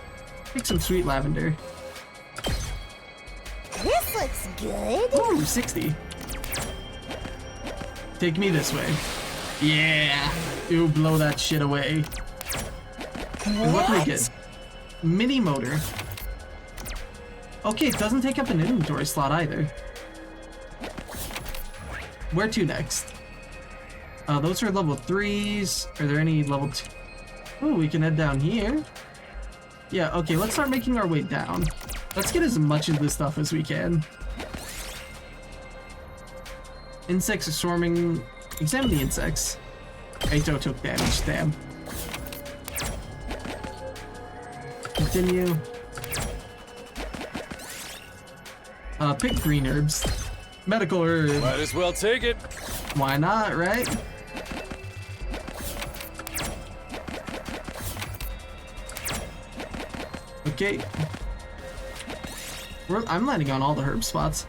Pick some sweet lavender. This looks good. Ooh, 60. Take me this way. Yeah! Ew, blow that shit away. And what do we get? Mini motor. Okay, it doesn't take up an inventory slot either. Where to next? Those are level 3s. Are there any level 2? Ooh, we can head down here. Yeah, okay, let's start making our way down. Let's get as much of this stuff as we can. Insects are swarming. Examine the insects. Ato took damage, damn. Continue. Pick green herbs. Medical herb. Might as well take it. Why not, right? Okay. I'm landing on all the herb spots.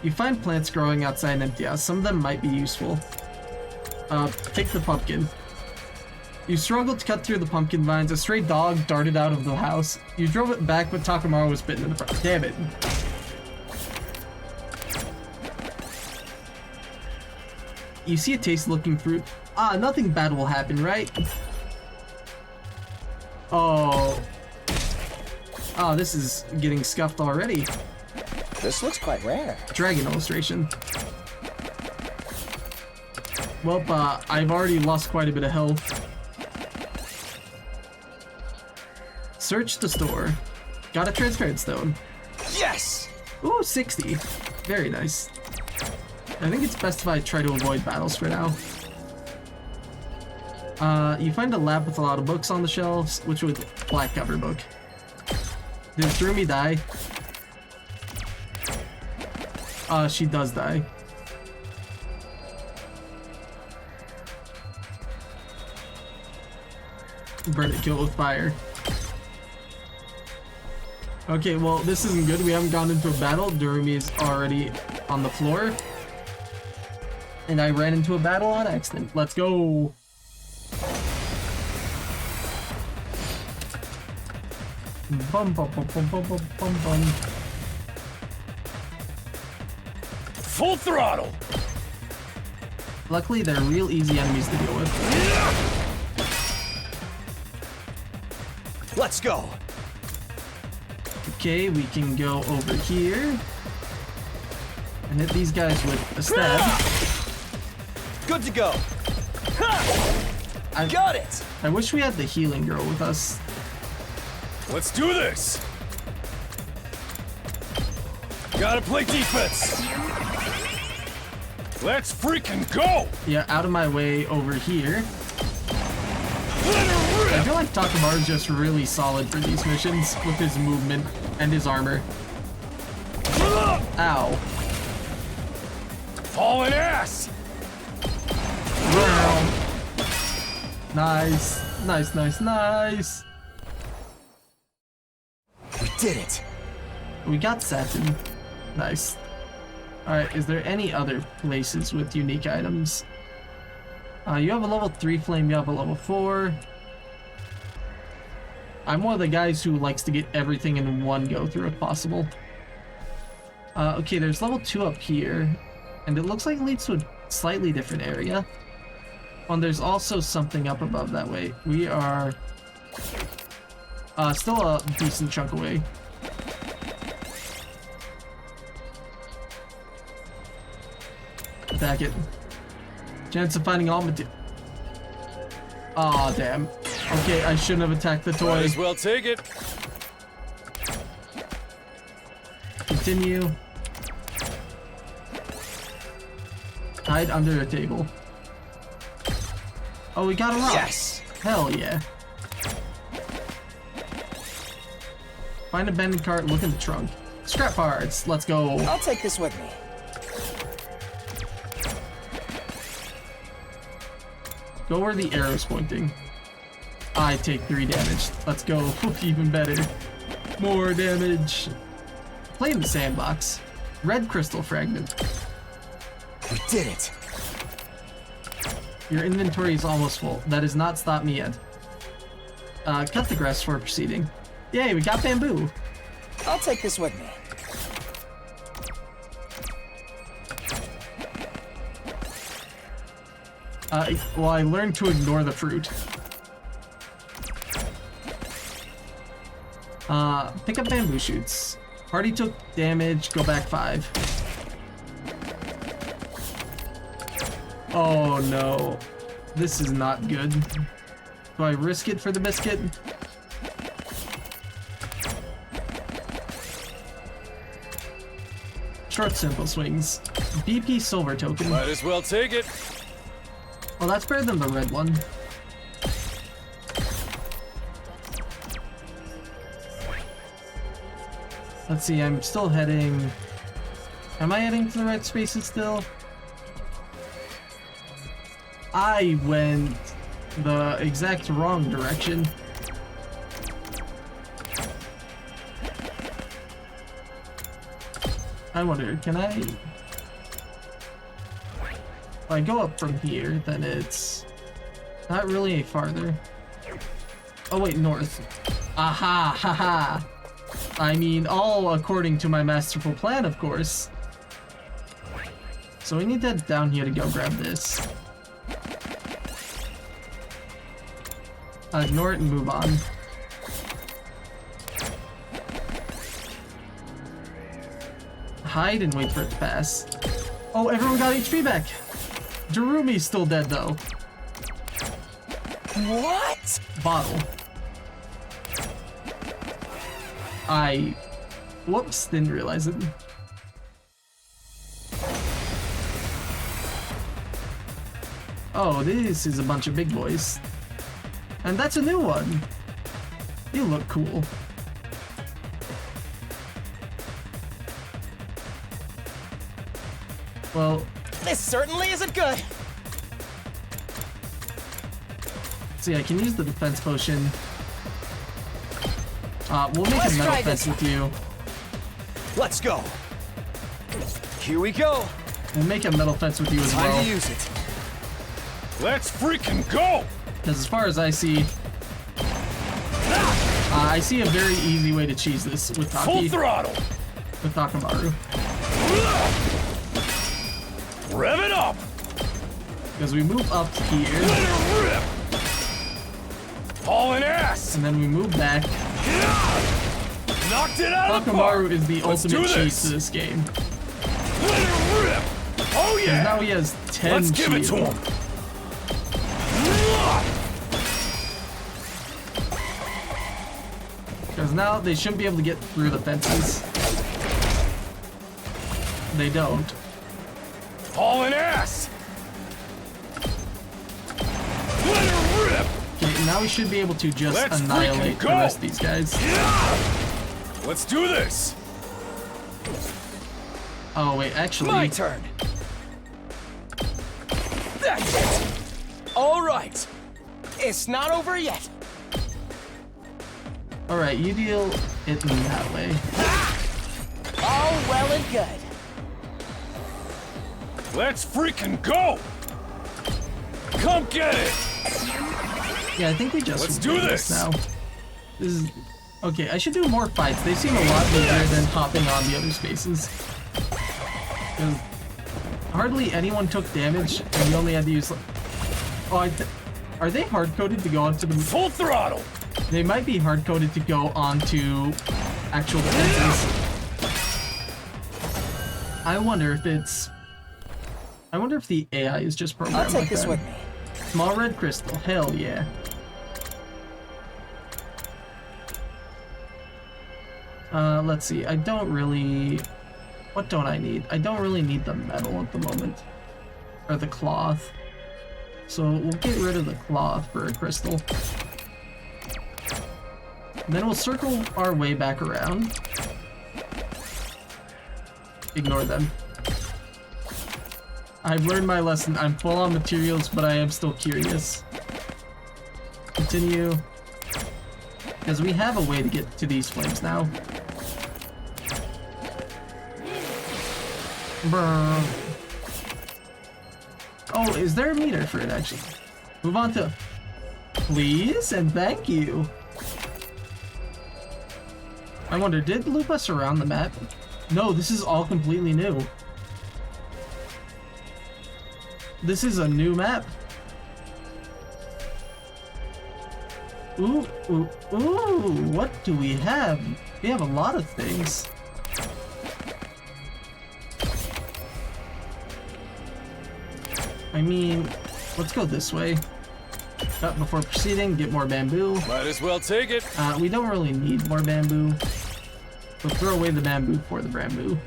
You find plants growing outside an empty house. Some of them might be useful. Take the pumpkin. You struggled to cut through the pumpkin vines. A stray dog darted out of the house. You drove it back, but Takamaru was bitten in the front. Damn it. You see a taste-looking fruit. Ah, nothing bad will happen, right? Oh. Oh, this is getting scuffed already. This looks quite rare. Dragon illustration. Well, I've already lost quite a bit of health. Search the store. Got a transparent stone. Yes! Ooh, 60. Very nice. I think it's best if I try to avoid battles for now. You find a lab with a lot of books on the shelves, which was black cover book. Did Thrumi die? She does die. Burn it, kill it with fire. Okay, well, this isn't good. We haven't gone into a battle. Durumi is already on the floor. And I ran into a battle on accident. Let's go. Bum, bum, bum, bum, bum, bum, bum, bum. Full throttle! Luckily, they're real easy enemies to deal with. Let's go! Okay, we can go over here. And hit these guys with a stab. Good to go. I Got it. I wish we had the healing girl with us. Let's do this! Gotta play defense! Let's freaking go! Yeah, out of my way over here. Let her I rip! feel like Takamaru's just really solid for these missions with his movement and his armor. Ow. Hauling ass! Wow. Nice. Nice, nice, nice. We did it. We got Satin. Nice. Alright, is there any other places with unique items? You have a level 3 flame, you have a level 4. I'm one of the guys who likes to get everything in one go through if possible. Okay, there's level 2 up here. And it looks like it leads to a slightly different area. Oh, and there's also something up above that way. We are still a decent chunk away. Attack it. Chance of finding all material. Aw, damn. Okay, I shouldn't have attacked the toy. Might as well take it. Continue. Hide under a table. Oh, we got a rock. Yes. Hell yeah. Find a abandoned cart, look in the trunk. Scrap parts, let's go. I'll take this with me. Go where the arrow's pointing. I take 3 damage. Let's go. Even better. More damage. Play in the sandbox. Red crystal fragment. We did it. Your inventory is almost full. That has not stopped me yet. Cut the grass for proceeding. Yay, we got bamboo. I'll take this with me. Well, I learned to ignore the fruit. Pick up bamboo shoots. Party took damage, go back 5. Oh no. This is not good. Do I risk it for the biscuit? Short simple swings. BP silver token. Might as well take it. Well, that's better than the red one. Let's see, I'm still heading... Am I heading to the right spaces still? I went the exact wrong direction. I wonder, can I... If I go up from here, then it's not really any farther. Oh wait, north. Aha, haha. I mean, all according to my masterful plan, of course. So we need to head down here to go grab this. Ignore it and move on. Hide and wait for it to pass. Oh, everyone got HP back. Jarumi's still dead though. What? Bottle. Whoops, didn't realize it. Oh, this is a bunch of big boys. And that's a new one. You look cool. Well, This certainly isn't good. see, I can use the defense potion. We'll make Let's a metal try fence this with you. Let's go. Here we go. We'll make a metal fence with you as Time well. to use it. Let's freaking go! Because as far as I see, I see a very easy way to cheese this with Full Taki, throttle! with Takamaru. Rev it up! Because we move up here, Let it rip! Hauling ass! and then we move back. Knocked it out of the park! Takamaru is the Let's ultimate do cheat this. to this game. Let it rip! Oh Because yeah! now he has 10 Let's give it to shield. him! Because now they shouldn't be able to get through the fences. They don't. Hauling ass! Let it rip! Okay, now we should be able to just Let's annihilate freaking the go! rest of these guys. Let's do this! Oh wait, actually, My turn. That's it. All right. It's not over yet. alright, you deal it in that way. All well and good. Let's freaking go! Come get it! Yeah, I think we just Let's do did this. now. This is okay. I should do more fights. They seem a lot easier than hopping on the other spaces. 'Cause hardly anyone took damage, and you only had to use. Oh, are they hard-coded to go onto the... Full throttle! They might be hard-coded to go onto actual defenses. I wonder if it's... I wonder if the AI is just programmed I'll take like this that. with me. Small red crystal, hell yeah. Let's see, I don't really... What don't I need? I don't really need the metal at the moment. Or the cloth. So we'll get rid of the cloth for a crystal. And then we'll circle our way back around. Ignore them. I've learned my lesson. I'm full on materials, but I am still curious. Continue. Because we have a way to get to these flames now. Brr. Oh, is there a meter for it actually? Move on to please and thank you. I wonder, did loop us around the map? No, this is all completely new. This is a new map. Ooh, ooh, ooh, what do we have? We have a lot of things. I mean, let's go this way. But before proceeding, get more bamboo. Might as well take it. We don't really need more bamboo. We'll throw away the bamboo for the bamboo.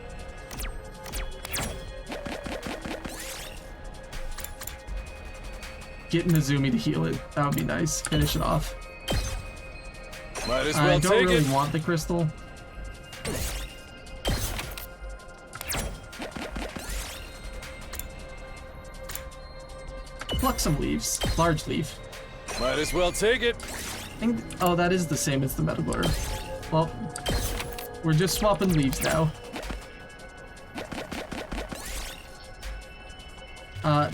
Get Nezumi to heal it. That would be nice. Finish it off. Might as well I don't take really it. want the crystal. Pluck some leaves. Large leaf. Might as well take it. Oh, that is the same as the metal glare. Well, we're just swapping leaves now.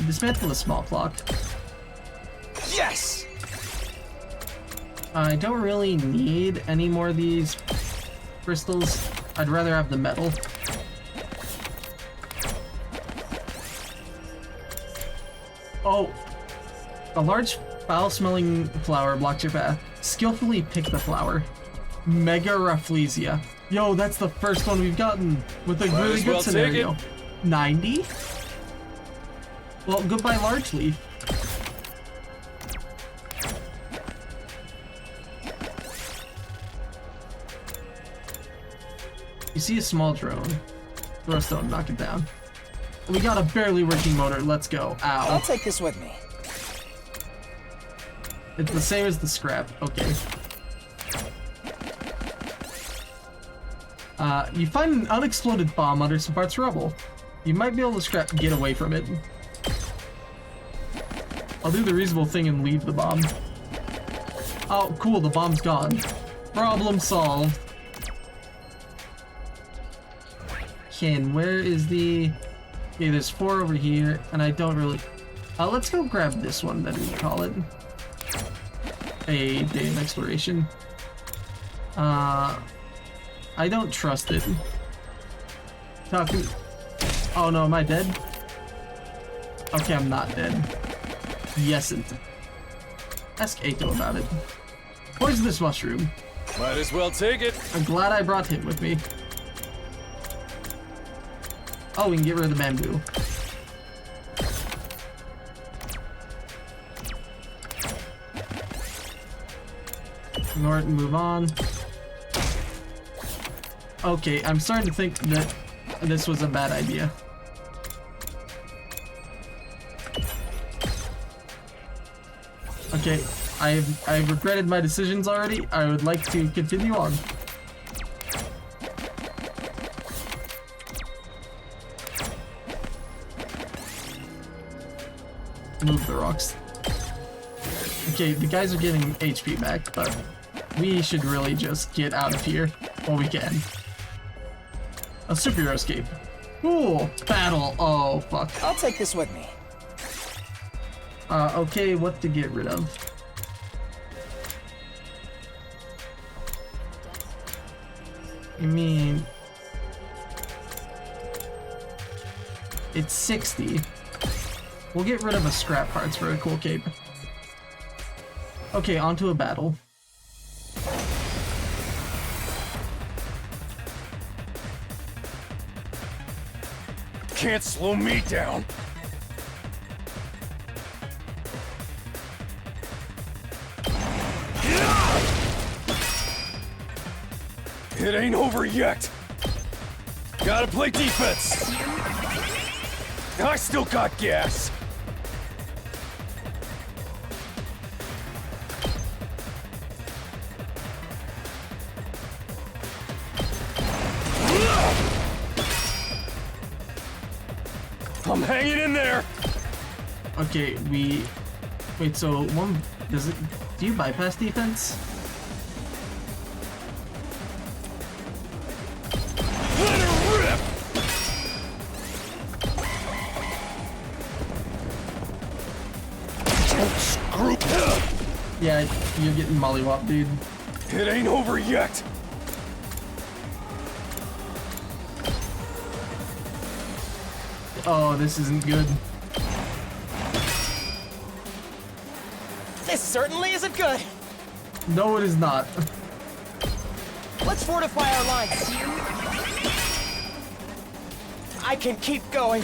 Dismantle the small clock. Yes! I don't really need any more of these crystals. I'd rather have the metal. Oh, a large foul-smelling flower blocks your path. Skillfully pick the flower. Mega Rafflesia. Yo, that's the first one we've gotten with a Might really as good well take scenario. it. 90? Well, goodbye, large leaf. You see a small drone. Throw a stone, knock it down. We got a barely working motor. Let's go. I'll Ow. take this with me. It's the same as the scrap. Okay. You find an unexploded bomb under some parts rubble. You might be able to get away from it. I'll do the reasonable thing and leave the bomb. Oh, cool. The bomb's gone. Problem solved. Ken, where is the... Okay, there's 4 over here, and I don't really... let's go grab this one, then we call it a day of exploration. I don't trust it. Talking... Oh no, am I dead? Okay, I'm not dead. Yes, it... Ask Ato about it. Poisonous mushroom. Might as well take it. I'm glad I brought him with me. Oh, we can get rid of the bamboo. Ignore it and move on. Okay, I'm starting to think that this was a bad idea. Okay, I've regretted my decisions already. I would like to continue on. Move the rocks. Okay, the guys are getting HP back, but we should really just get out of here while we can. A superhero escape. Cool. Battle. Oh, fuck. I'll take this with me. Okay, what to get rid of? I mean... It's 60. We'll get rid of a scrap parts for a cool cape. Okay, onto a battle. Can't slow me down. It ain't over yet. Gotta play defense. I still got gas. I'm hanging in there. Okay, wait, so one... Do you bypass defense? Let her rip. Screw. Yeah, you're getting mollywopped, dude. It ain't over yet. Oh, this isn't good. This certainly isn't good. No, it is not. Let's fortify our lines. I can keep going.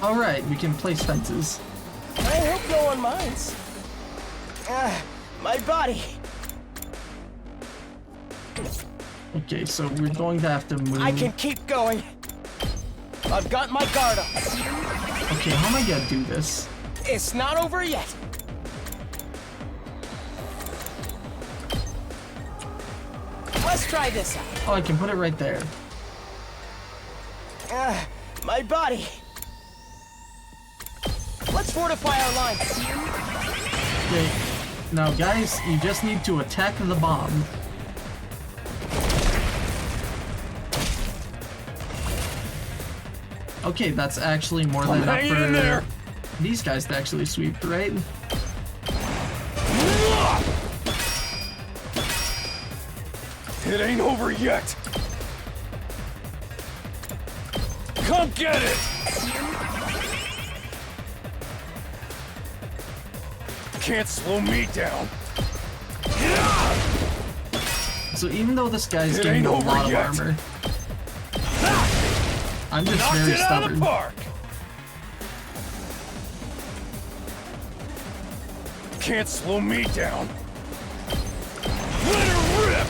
Alright, we can place fences. I hope no one minds. My body. Okay, so we're going to have to move. I can keep going. I've got my guard up. Okay, how am I gonna do this? It's not over yet. Let's try this out. Oh, I can put it right there. My body. Let's fortify our lines. Okay, now guys, you just need to attack the bomb. Okay, that's actually more than enough hanging in there. for these guys to actually sweep, right? It ain't over yet. Come get it. Can't slow me down. So even though this guy's It getting ain't a over lot of yet. armor, I'm just Knocked very it out of stubborn. the park. Can't slow me down. Let her rip.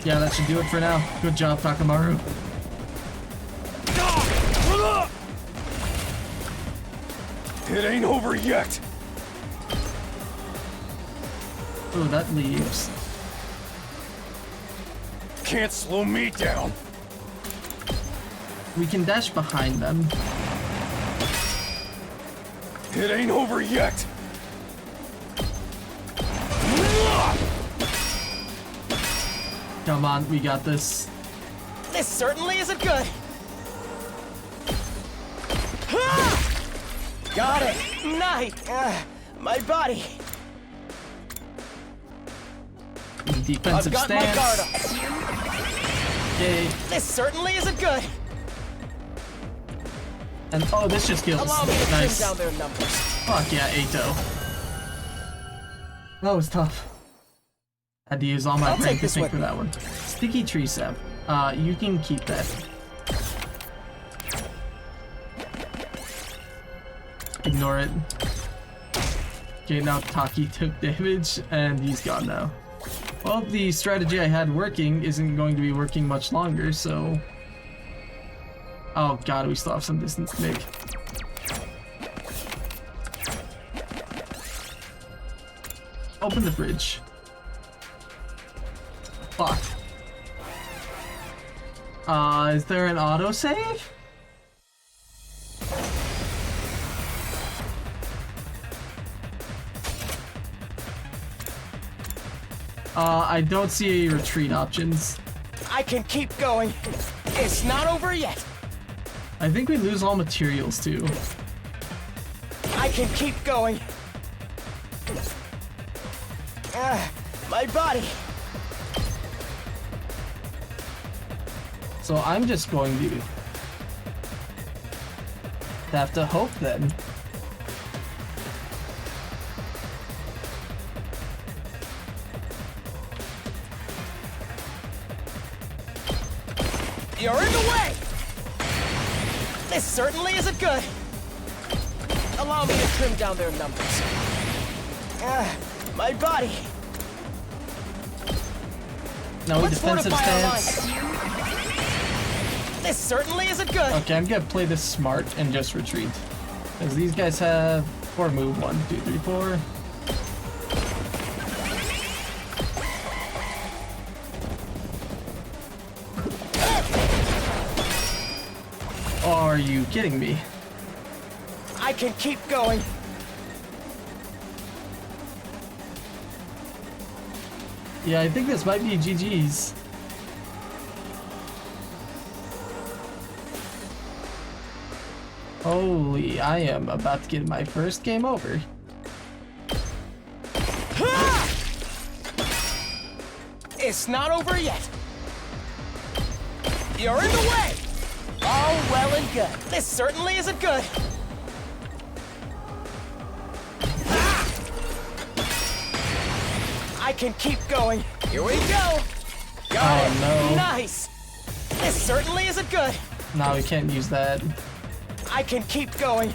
Yeah, that should do it for now. Good job, Takamaru. It ain't over yet. Oh, that leaves. Can't slow me down. We can dash behind them. It ain't over yet. Come on, we got this. This certainly isn't good. Got it. Nice. My body. Defensive I've got my guard up. stance. Okay, This certainly isn't good. and oh, this just kills. Allow me to trim Nice. down their numbers. Fuck yeah, Ato. That was tough. Had to use all my I'll brain take to this think with for me. that one. Sticky tree sap. You can keep that. Ignore it. Okay, now Taki took damage, and he's gone now. Well, the strategy I had working isn't going to be working much longer, so... Oh god, we still have some distance to make. Open the fridge. Fuck. Is there an autosave? I don't see any retreat options. I can keep going. It's not over yet. I think we lose all materials too. I can keep going. My body. So I'm just going to Have to hope then. You're in the way! This certainly isn't good. Allow me to trim down their numbers. My body. No Let's defensive fortify our stance. lines. This certainly isn't good. Okay, I'm gonna play this smart and just retreat. Because these guys have 4 move. 1, 2, 3, 4. Are you kidding me? I can keep going. Yeah, I think this might be GG's. Holy, I am about to get my first game over. It's not over yet. You're in the way. All well and good. This certainly isn't good. I can keep going. Here we go. Got it. no. Nice. This certainly isn't good. No, we can't use that. I can keep going.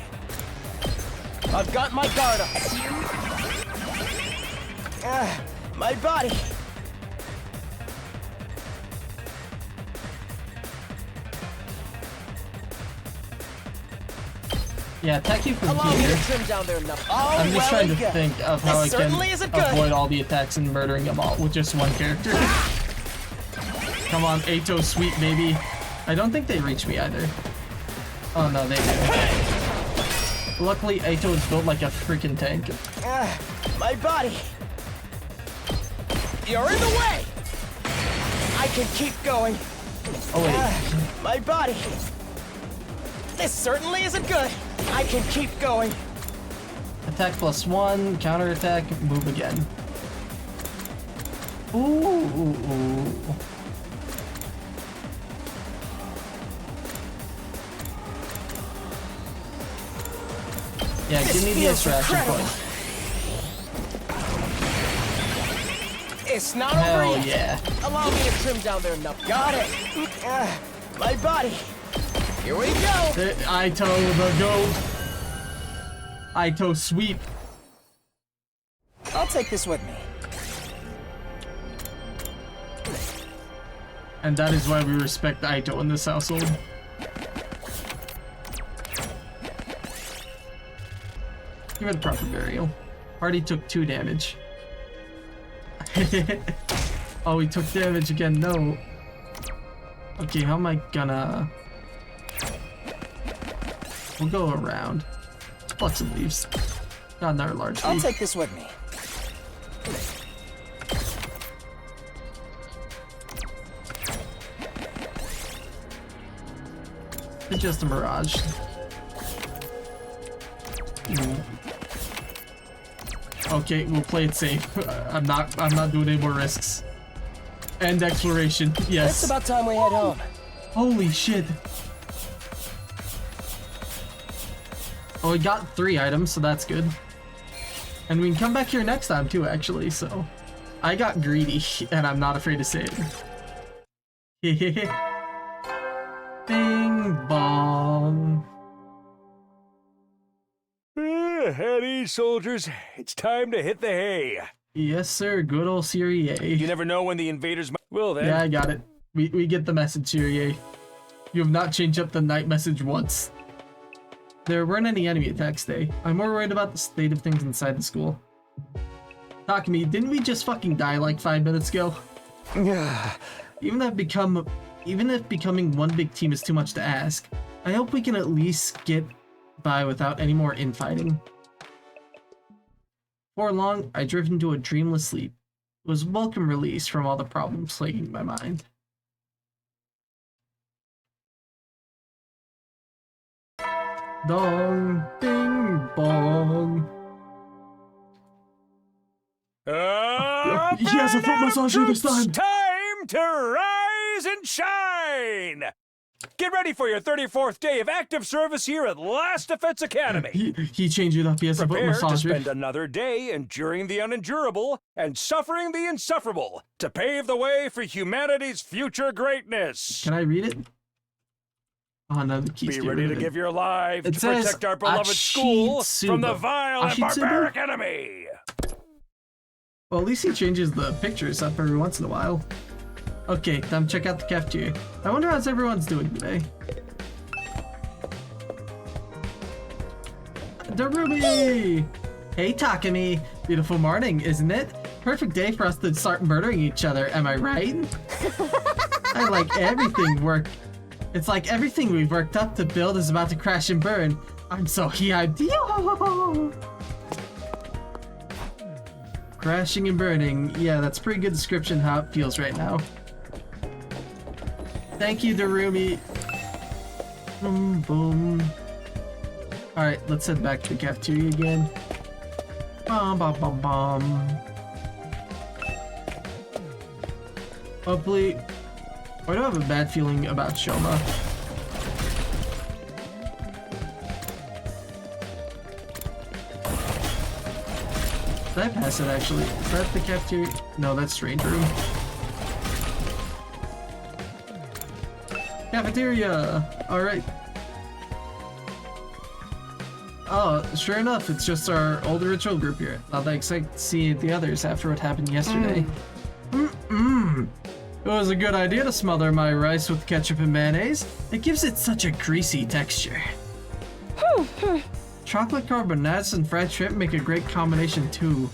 I've got my guard up. My body. Yeah, attack you from Allow me here. to trim down their numbers. All I'm just well trying to and good. think of how This I can certainly isn't good. avoid all the attacks and murdering them all with just one character. Come on, Ato, sweet baby. I don't think they reach me either. Oh no, they do. Luckily, Ato is built like a freaking tank. My body. You're in the way. I can keep going. Oh wait. My body. This certainly isn't good. I can keep going. Attack +1, counter attack, move again. Ooh. Yeah, give me the extraction point. It's not Hell over yet. yeah. Allow me to trim down their numbers. Got it. My body. Here we go. Aito the goat. Aito sweep. I'll take this with me. And that is why we respect Aito in this household. Give it a proper burial. Party took 2 damage. Oh, we took damage again. No. Okay, how am I gonna... We'll go around. Pluck some leaves. Got another large I'll leaf. take this with me. It's just a mirage. Okay, we'll play it safe. I'm not doing any more risks. End exploration. Yes. It's about time we head home. Holy shit. Oh, we got 3 items, so that's good. And we can come back here next time too, actually, so. I got greedy, and I'm not afraid to say it. Bing bong. At ease, soldiers. It's time to hit the hay. Yes, sir. Good old Serie A. You never know when the invaders might... Well, then. Yeah, I got it. We get the message, Serie A. You have not changed up the night message once. There weren't any enemy attacks today. I'm more worried about the state of things inside the school. Takumi, didn't we just fucking die like 5 minutes ago? Yeah. Even if becoming one big team is too much to ask, I hope we can at least get by without any more infighting. Before long, I drifted into a dreamless sleep. It was a welcome release from all the problems plaguing my mind. Dong, ding, bong. He has a foot massager this time. Time to rise and shine! Get ready for your 34th day of active service here at Last Defense Academy. He changed it up. He has a foot Prepare to massager. spend another day enduring the unendurable and suffering the insufferable to pave the way for humanity's future greatness. Can I read it? Oh no, the keys. Be ready to give your lives It to says protect our beloved school from the Achitsuba. vile and Achitsuba? barbaric enemy. Well, at least he changes the pictures up every once in a while. Okay, time to check out the cafeteria. I wonder how everyone's doing today. Darumi! Hey, Takumi! Beautiful morning, isn't it? Perfect day for us to start murdering each other, am I right? I like everything It's like everything we've worked up to build is about to crash and burn. I'm so hyped. Yo! Crashing and burning. Yeah, that's a pretty good description how it feels right now. Thank you, Darumi. Boom, boom. Alright, let's head back to the cafeteria again. Bom, bom, bom, bom. Hopefully... I don't have a bad feeling about Shoma. Did I pass it actually? Is that the cafeteria? No, that's strange room. Cafeteria! Alright. Oh, sure enough, it's just our old ritual group here. Not that excited to see the others after what happened yesterday. It was a good idea to smother my rice with ketchup and mayonnaise. It gives it such a greasy texture. Chocolate carbonats and fried shrimp make a great combination too.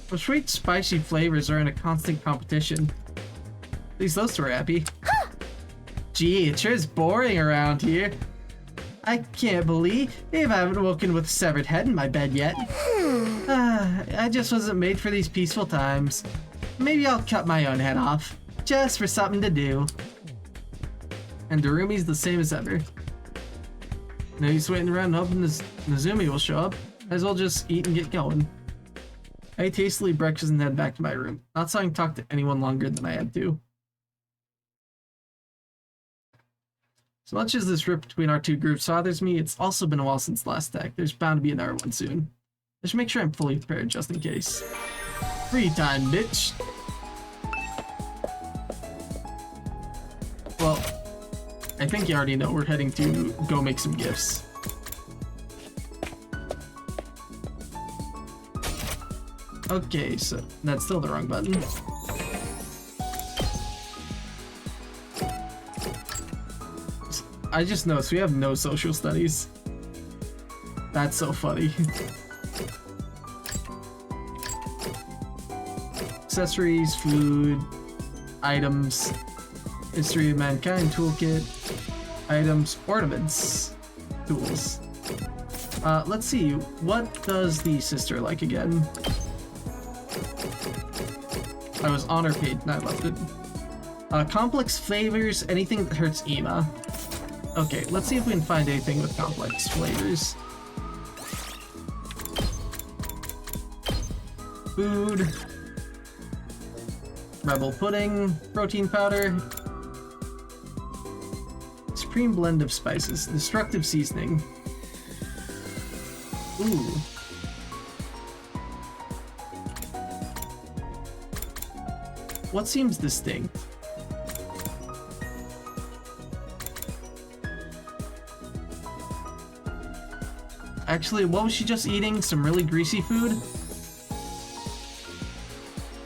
The sweet, spicy flavors are in a constant competition. At least those two are happy. Gee, it sure is boring around here. I can't believe I haven't woken with a severed head in my bed yet. I just wasn't made for these peaceful times. Maybe I'll cut my own head off, just for something to do. And Darumi's the same as ever. Now he's waiting around hoping Nezumi will show up. Might as well just eat and get going. I ate hastily breakfast and head back to my room. Not so I can talk to anyone longer than I had to. As much as this rift between our two groups bothers me, it's also been a while since the last attack. There's bound to be another one soon. I should make sure I'm fully prepared just in case. Free time, bitch! Well, I think you already know we're heading to go make some gifts. Okay, so that's still the wrong button. I just noticed we have no social studies. That's so funny. Accessories, food, items, history of mankind toolkit, items, ornaments, tools. Let's see, what does the sister like again? I was on her page and I left it. Complex flavors, anything that hurts Ima. Okay, let's see if we can find anything with complex flavors. Food. Rebel pudding. Protein powder. Supreme blend of spices. Destructive seasoning. Ooh. What seems distinct? Actually, what was she just eating? Some really greasy food?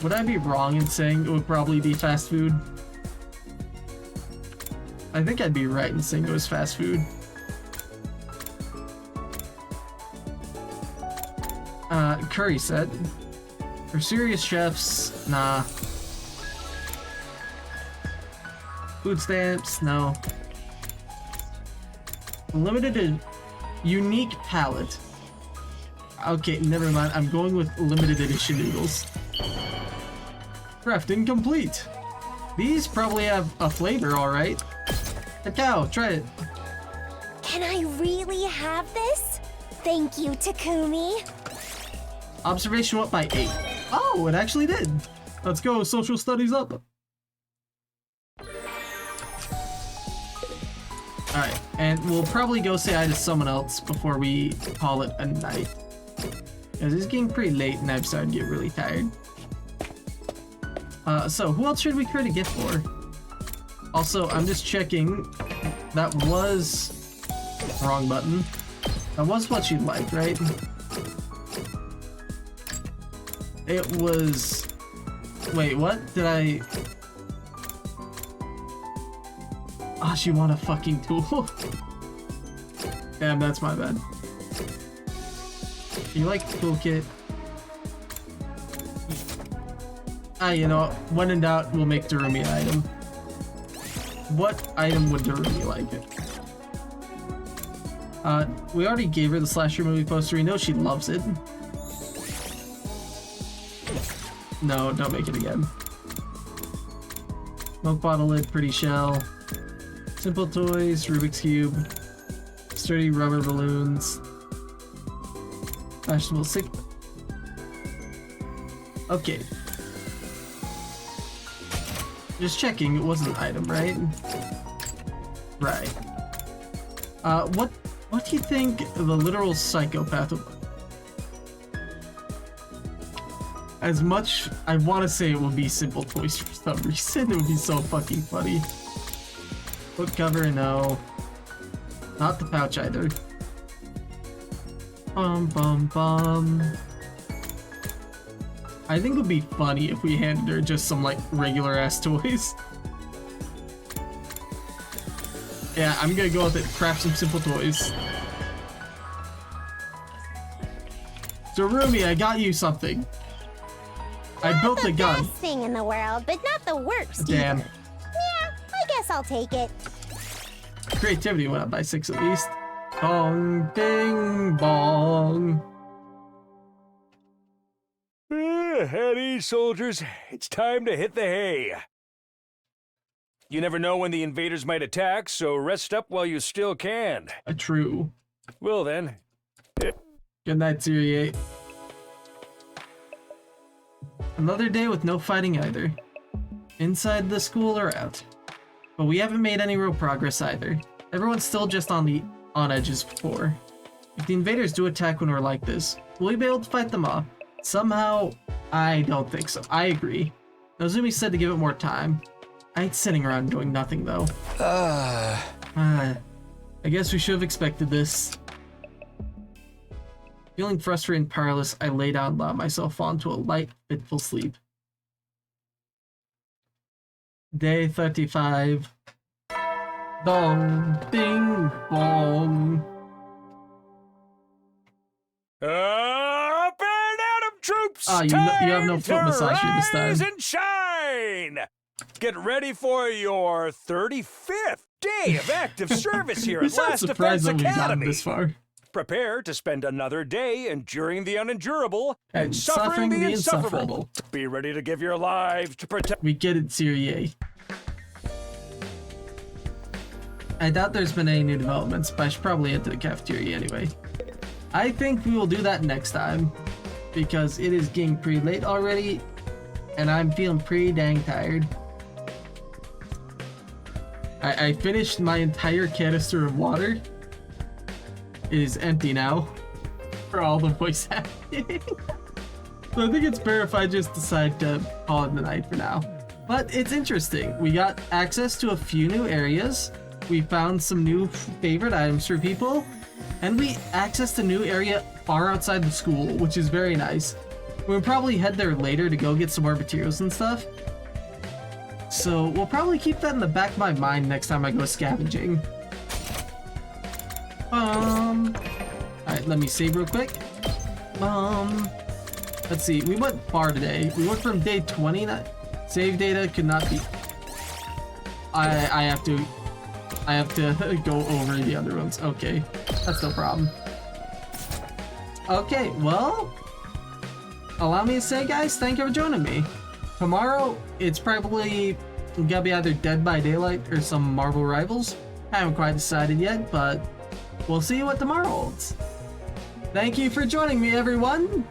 Would I be wrong in saying it would probably be fast food? I think I'd be right in saying it was fast food. Curry set. For serious chefs, nah. Food stamps, no. Limited unique palette. Okay, never mind. I'm going with limited edition noodles. Crafting complete. These probably have a flavor, alright. Cacao, try it. Can I really have this? Thank you, Takumi. Observation went by 8. Oh, it actually did. Let's go, social studies up. Alright, and we'll probably go say hi to someone else before we call it a night. Because it's getting pretty late and I've started to get really tired. So who else should we create a gift for? Also, I'm just checking. That was... wrong button. That was what you'd like, right? It was... Wait, what? Did I... Ah, she want a fucking tool. Damn, that's my bad. You like the toolkit? Ah, you know, when in doubt, we'll make Darumi an item. What item would Darumi like it? We already gave her the slasher movie poster. We know she loves it. No, don't make it again. Milk bottle lid, pretty shell. Simple toys, Rubik's Cube. Sturdy rubber balloons. Fashionable sick. Okay. Just checking, it wasn't an item, right? Right. What do you think the literal psychopath would... As much, I want to say it would be Simple Toys for some reason. It would be so fucking funny. Book cover, no. Not the pouch either. Bum bum bum. I think it would be funny if we handed her just some like regular ass toys. Yeah, I'm gonna go with it. Craft some Simple Toys. Darumi, I got you something. I built a gun. Best thing in the world, but not the worst. Damn. Either. Yeah, I guess I'll take it. Creativity went up by 6 at least. Bong, ding, bong. At ease, soldiers. It's time to hit the hay. You never know when the invaders might attack, so rest up while you still can. True. Well then. Good night, Siri 8. Another day with no fighting either. Inside the school or out. But we haven't made any real progress either. Everyone's still just on edge as before. If the invaders do attack when we're like this, will we be able to fight them off? Somehow, I don't think so. I agree. Nozumi said to give it more time. I ain't sitting around doing nothing though. I guess we should have expected this. Feeling frustrated and powerless, I lay down and allowed myself fall into a light, fitful sleep. Day 35. Dong, ding, bong. Up and at 'em, troops! Ah, you have no foot Time to massager this time. rise and shine! Get ready for your 35th day of active service here I'm at not Last surprised Defense that we've gotten Academy. this far. Prepare to spend another day enduring the unendurable and suffering suffering the the insufferable. insufferable. Be ready to give your lives to protect. We get it, Serie I doubt there's been any new developments, but I should probably head to the cafeteria anyway. I think we will do that next time, because it is getting pretty late already, and I'm feeling pretty dang tired. I finished my entire canister of water. It is empty now for all the voice acting. So I think it's better if I just decide to call it the night for now. But it's interesting. We got access to a few new areas. We found some new favorite items for people. And we accessed a new area far outside the school, which is very nice. We'll probably head there later to go get some more materials and stuff. So we'll probably keep that in the back of my mind next time I go scavenging. Alright, let me save real quick. Let's see, we went far today. We went from day 20. Save data could not be... I have to go over the other ones. Okay, that's no problem. Okay, well, allow me to say, guys, thank you for joining me. Tomorrow, it's probably gonna be either Dead by Daylight or some Marvel Rivals. I haven't quite decided yet, but we'll see what tomorrow holds. Thank you for joining me, everyone.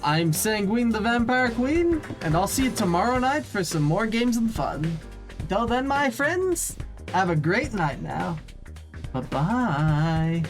I'm Sanguine the Vampire Queen, and I'll see you tomorrow night for some more games and fun. Until then, my friends, have a great night now. Bye-bye.